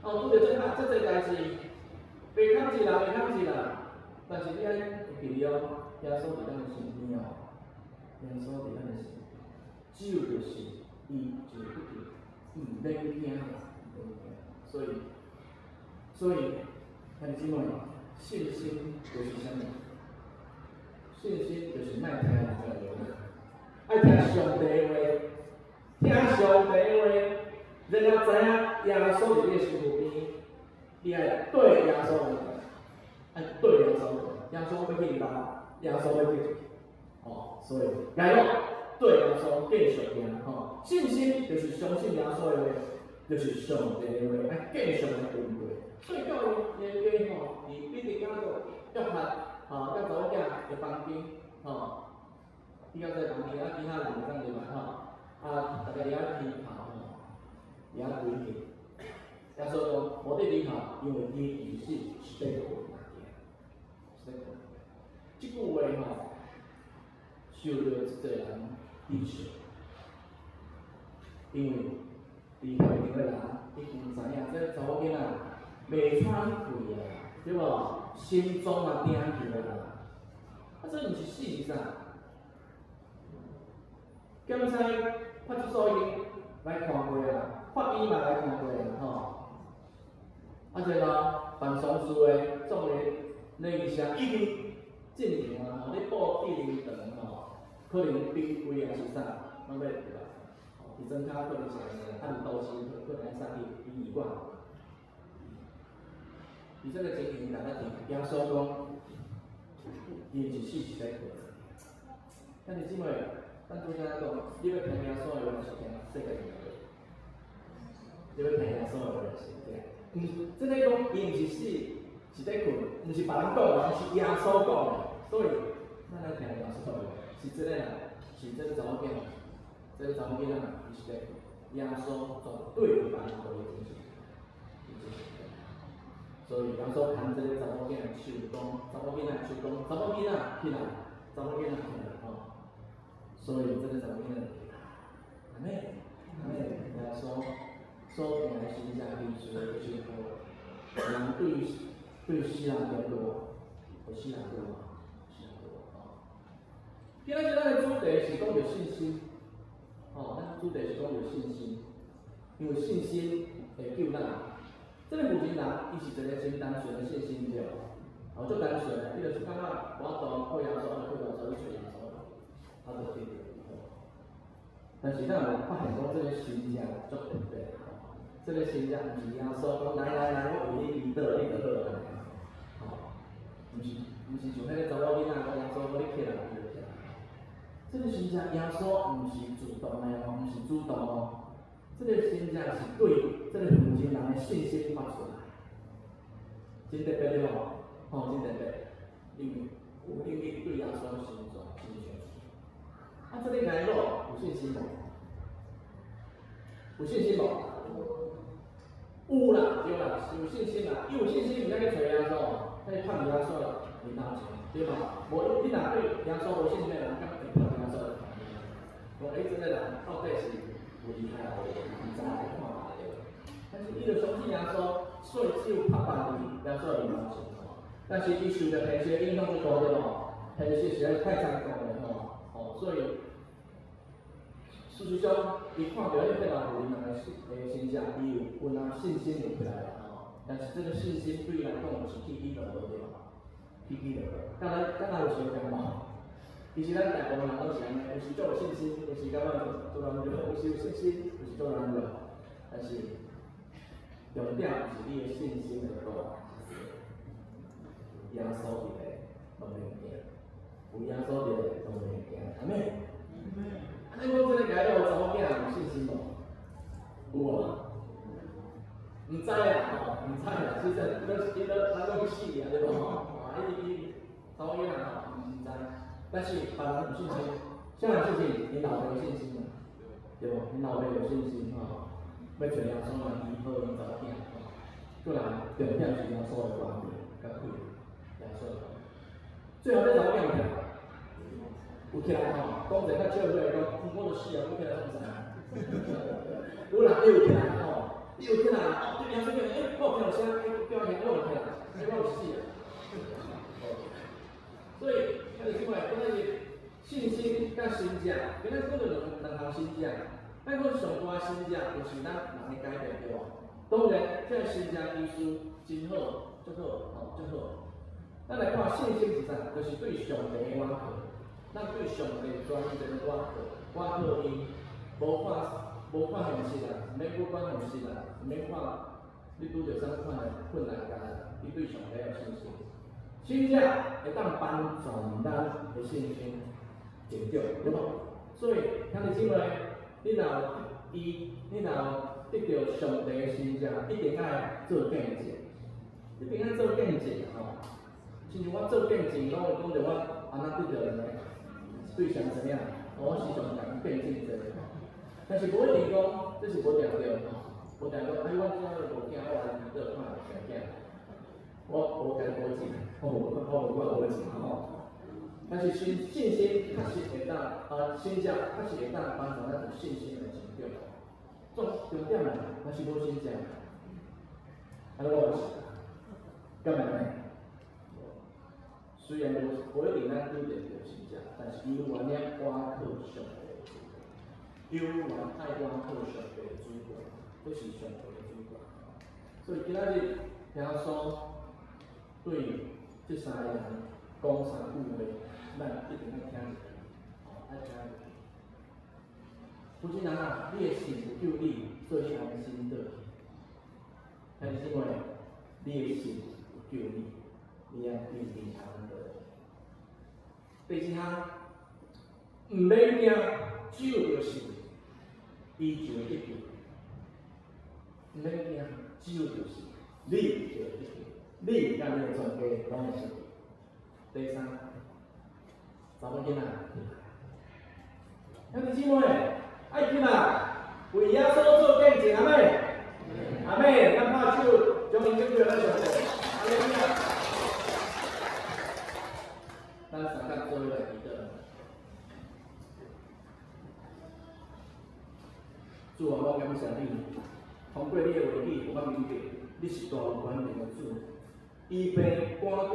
拄着这侪代志，袂堪一人，但是你爱会记了。耶稣伫咱的身边哦，耶稣伫咱的身边，只有就是伊就得救，免惊啦，所以，兄弟姊妹，信心就是啥物？信心就是莫听人的话，爱听上帝的话，听上帝的话，然后知影耶稣伫你的身边，你爱对耶稣讲，爱对耶稣讲，耶稣要去吧。耶稣要去，所以来咯，对耶稣继续行，信心就是相信耶稣的话，就是上帝的话，爱继续来应对。所以教育的家伊必定讲到约翰，甲查某囝的房间，伊到这房间其他人就当入来，大家伫遐起跑，伫遐规气。耶稣讲无得起跑，因为伊是要困是要困。这句话受到一个人鄙视，因为离开场的人已经知影这查某囡仔袂喘气啊，对无？心脏也惊起来啦。这毋是死是啥？检察派出所已经来看过啊，法医嘛来看过啊，然后办丧事的总个那医生已经进行啊，你报记灵堂可能冰柜还是啥，拢要入来。医生卡可能是安尼，按刀时可能要送去医院。伊这个情形，大家听，耶稣讲，伊一死是在困。咱弟姊妹，咱拄则讲，你要听耶稣的话，是听世界的话。你要听耶稣的话是这样。即个讲，伊毋是死，是在困，毋是别人讲的，是耶稣讲的。所以，咱来听耶稣的话，是真个人，是这个查某囝，这个查某囡仔，伊是在困。耶稣绝对有办法互伊进去。所以耶稣牵这个查某囝的手，讲查某囡仔手讲，查某囡仔起来，查某囡仔起来吼。所以这个查某囡仔起来，阿妹，阿妹，耶稣所定的新家基础就是好，人对死人点多，有死人多嘛，死人多吼。今仔日咱的主题是讲着信心，吼，咱主题是讲着信心，因为信心会救咱。这个有钱人，伊是一个真单纯的信心对，哦，足单纯的，伊就是感觉我当靠耶稣，靠耶稣去找耶稣，他就对着。但是咱有发现讲，这个心正足特别，这个心正毋是耶稣讲来，我为你祈祷，你就好安尼，吼，毋是像迄个查某囡仔讲耶稣讲你起来，你就起来。这个心正耶稣毋是主动的哦，毋是主动哦。这个心正是对这个有钱人的信心发出来，真特别对无？吼，真特别，因为有因为对耶稣的心状真相。啊，这个来咯，有信心无？有信心无？有啦，对啦，是有信心啦。有信心，毋才去找耶稣，才去盼耶稣领导钱，对吧？无，你若对耶稣无信心的人，敢会盼耶稣来帮你？我这个人到底是有厉害无？唔知看下对。但是伊就相信耶稣，所以只有拍板伊耶稣领导钱。但是伊受着现实影响最大对无？现实实在太残酷了吼，所以。事实上，伊看到迄个人有人的心情，伊有人信心有起来了吼。但是这个信心对伊来讲是起起落落对吧？起起落落，敢若有相共无？其实咱大部分人都是安尼，有时做有信心，有时感觉做人就有时有信心，有时做人就，但是重点是你的信心的多。耶稣伫咧，都袂行；有耶稣伫咧，都袂行。阿妹。安尼讲真个，来到查某囝有信心无？有无？毋知啦，吼，毋知啦。其实伊咱讲死啊，对无吼？伊查某囝吼，毋知。但是别人有信心，啥有信心？因老爸有信心嘛，对无？因老爸有信心吼，要找耶稣来医好因查某囝吼。过来重点是耶稣的光明，甲贵耶稣的光明。最后这查某囝有起来。有起来吼，讲者较少岁讲，我就死啊，我起来创啥？有人有起来吼，有起来，对耶稣讲，我有听到声，叫人我有起来，我有死啊。所以，兄弟姊妹，咱是信心甲心正，今仔讲着两项心正。咱讲上大心正，就是咱人的改变对无？当然，这心正意思真好，足好，吼，足好。咱来看信心是啥？就是对上帝的挽靠。咱对上帝专一的挽靠伊，无看现实啦，毋免管现实啦，毋免看你拄着啥款的困难艰难，你对上帝有信心。真正会当帮助咱的信心成就，对无？所以，兄弟姊妹，你若得到上帝的信正，一定爱做见证，一定爱做见证吼。亲像我做见证，拢会讲着我安那得到的。对象怎样？我时常讲变竞争，但是无一定讲，这是无定着吼，无定着。哎，我今仔日无惊，我来祈祷看谁惊。我无甲你保证，我无证吼。但是信心确实会当，心正确实会当帮助咱有信心的成就。重点啦，若是无心正，安尼我有信，干嘛呢？虽然无一定咱拄着着真正，但是有原了我靠上帝的主权，有原爱我靠上帝的主权，这是上帝的主权。所以今仔日听说对这三个人讲三句话，咱一定要听入去，爱听入去。有钱人啊，你的信有救你，做你安心倒去。兄弟姊妹，你的信救你，你也必定安乐。第一项，毋免惊，只有就是伊就会一定。毋免惊，只有就是你就会一定，你甲你的全家拢会一定。第三，查某囡仔，兄弟姊妹，爱紧啊，为耶稣做见证，阿妹，阿妹，咱拍手，将因敬拜咱上帝，阿妹啊！咱三角做伙来祈祷。主啊，我感谢你，通过你的话语，我明白你是大有权柄的主，医病赶鬼、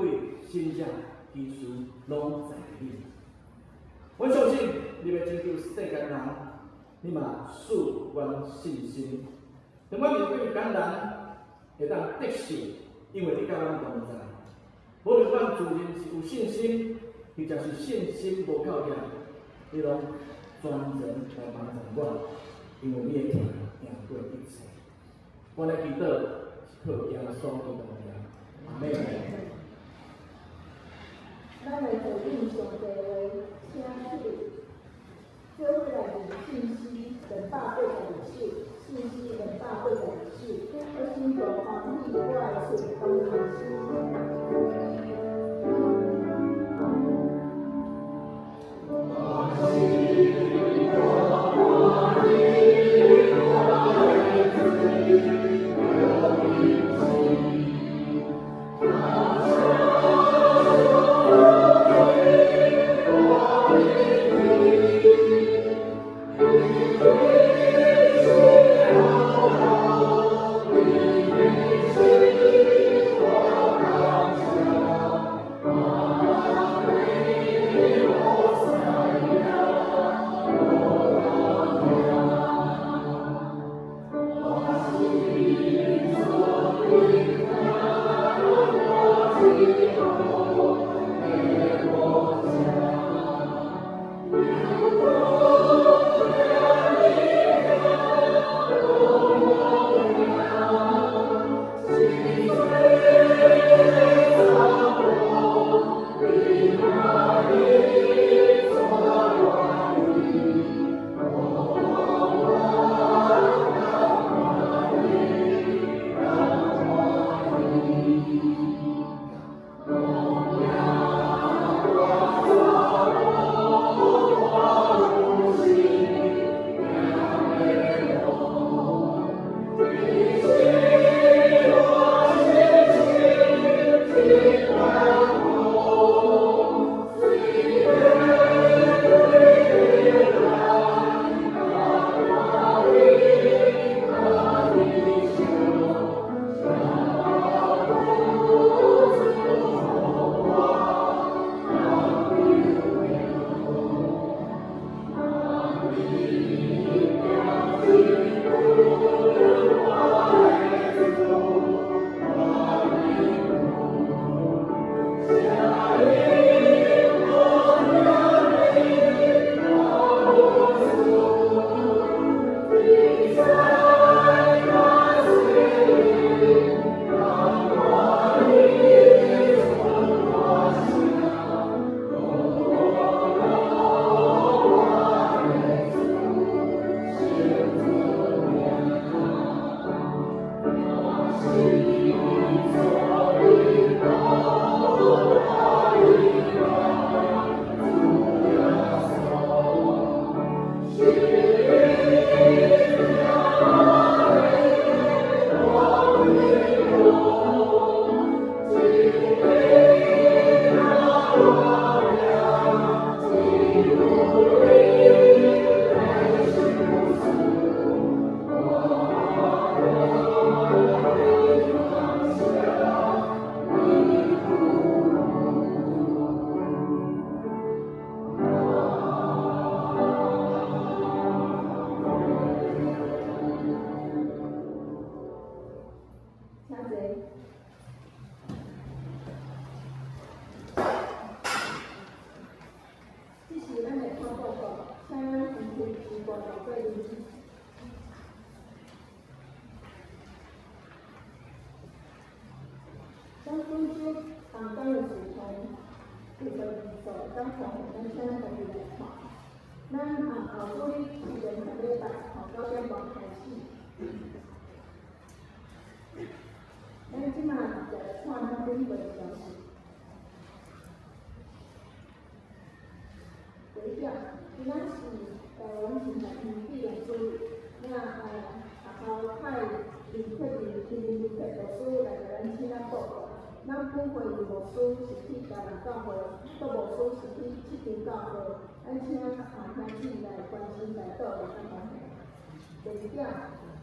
神者、医师拢在你。我相信你要拯救世间人，你嘛赐阮信心。当我面对艰难，会当得胜，因为你甲阮同在。无论阮自认是有信心，或者是信心无够强，你拢专人来帮助我，因为你的天赢过一切。我来祈祷，是靠耶稣基督的名，阿门。咱来回应上帝的话，请去做伙来读信息282首，信息282首，我心中欢喜，我的嘴都开心。当中咱看咱请咱家己来看。咱后主日是连下礼拜9点半开始。咱即马就来看咱本本消息。第一点，今仔是台湾平台天地的主日，那学校派林确老师来甲咱请咱报告。咱本会有牧师实体家人教会，搁牧师实体7场教会，咱请兄弟来关心来倒来甲关系。第二点，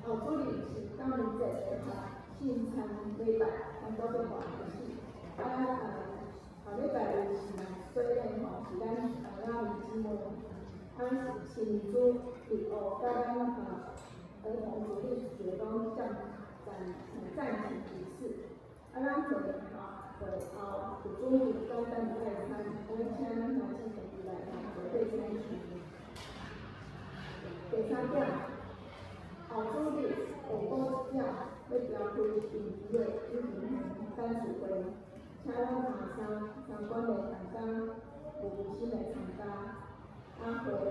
后主日是9年节的圣餐礼拜，咱9点半开始。后礼拜日是做咧是咱老年姊妹，是信主礼物，甲咱儿童主日一个讲暂停仪式。咱会后有准备简单的晚餐，我请咱兄弟来做对餐区。第三点，后主日下晡1点要召开定期的举行单词会，请咱相关的厂商有心来参加。会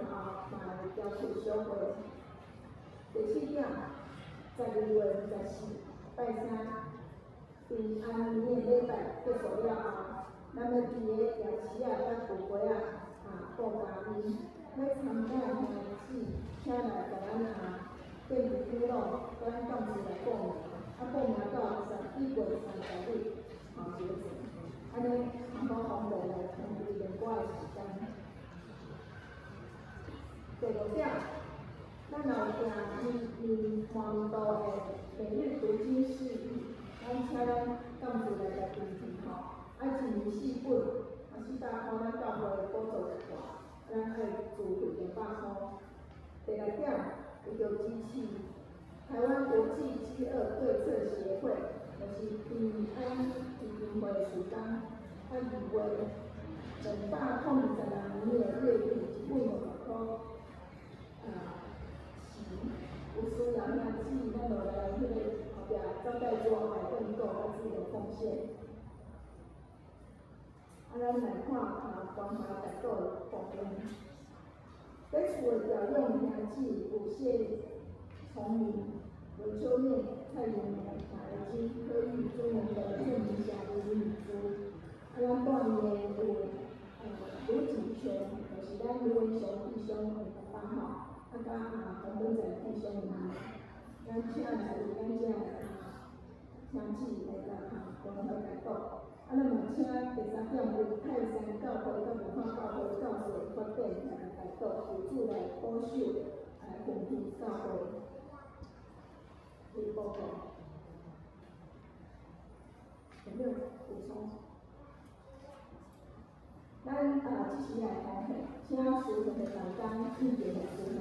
后嘛会召开小会。第四点，12月24拜三。平安年的礼拜结束了后，咱要伫个夜市甲旧街报佳音，要参加的兄弟请来甲咱电子披露，甲咱董事来报名，报名到11月30日结束。安尼参考方面来通知联挂的时间。第5点，咱有行花莲道的每日读经事宜。咱请咱董事来订定吼，1年4本，400块，咱教会补助一半，咱爱自费200块。第6点，有着支持台湾国际饥饿对策协会，就是平安基金会署长2月220年的月历1本50块，有需要兄弟，咱就来迄个后壁招待桌来订购咱自己的奉献。咱来看关怀代购的方面。在厝的调用兄弟有谢崇明、刘秋燕、蔡妍妍、马维金、柯玉、朱文德、郑明霞、李敏珠。咱半年有卢锦泉，就是咱卢文雄弟兄的爸爸吼。甲洪本在弟兄们，咱请来有咱遮兄弟来关怀代购。咱嘛请第3点有泰山教会甲文化教会教士发展来代购，有主来保守本地教会去报告。有没有补充？咱即时来分享，请书本的大纲意见来说明。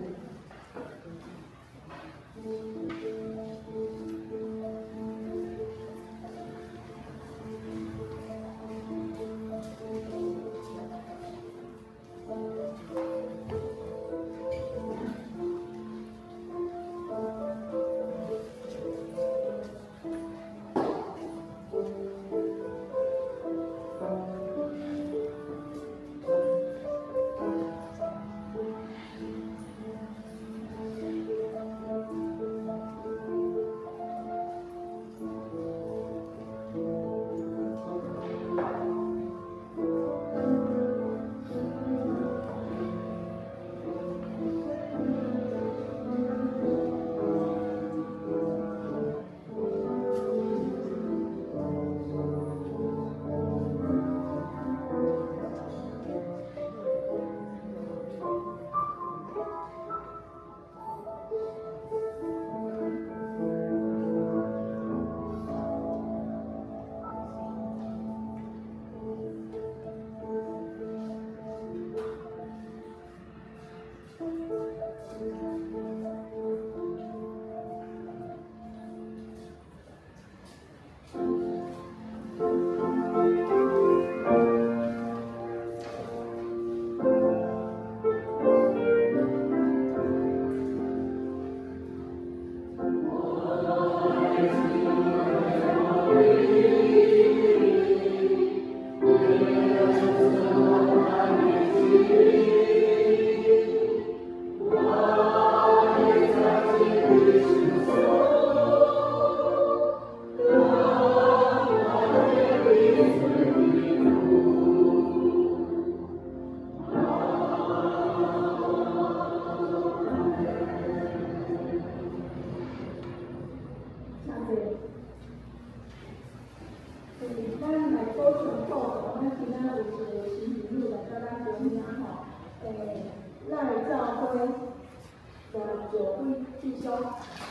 所归进修。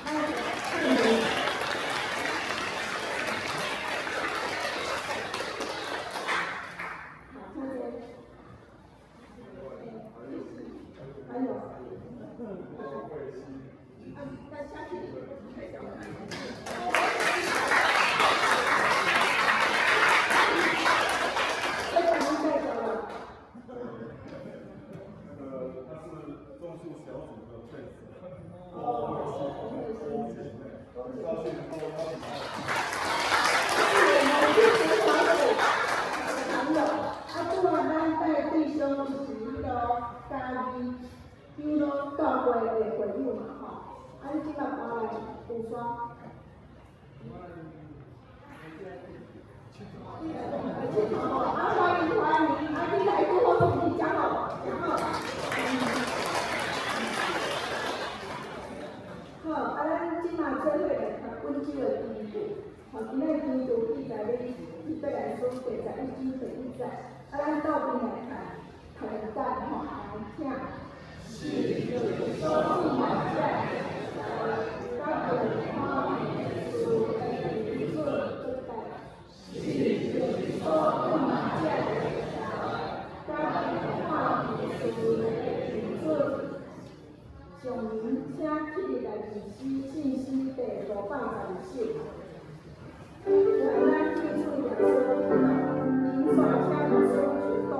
还有，再下去。咱倒边来看，看咱吼来听。是说马在，咱就看是做代。是说马在，咱看是做上明请起来信息第524。咱记住两说。您所向的收举动。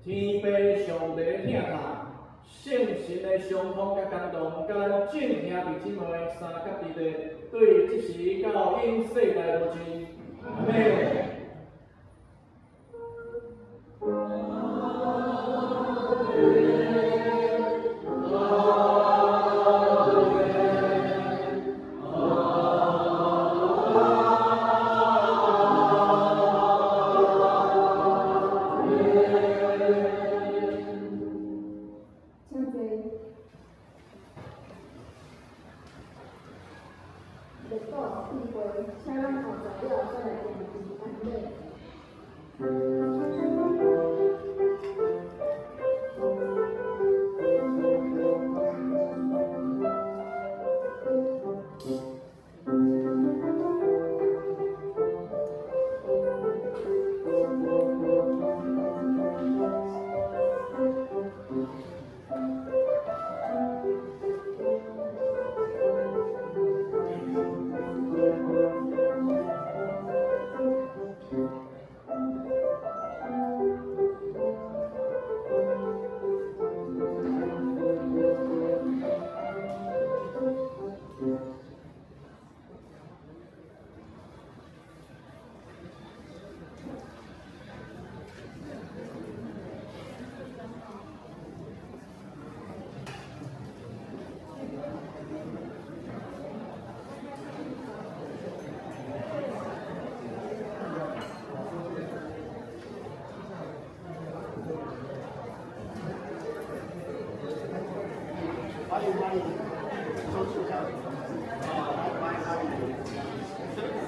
天父上帝疼他，圣神的相通甲感动，甲咱众兄弟姊妹三甲地地，对即时到因世代无尽。阿门。欢迎周处长，来，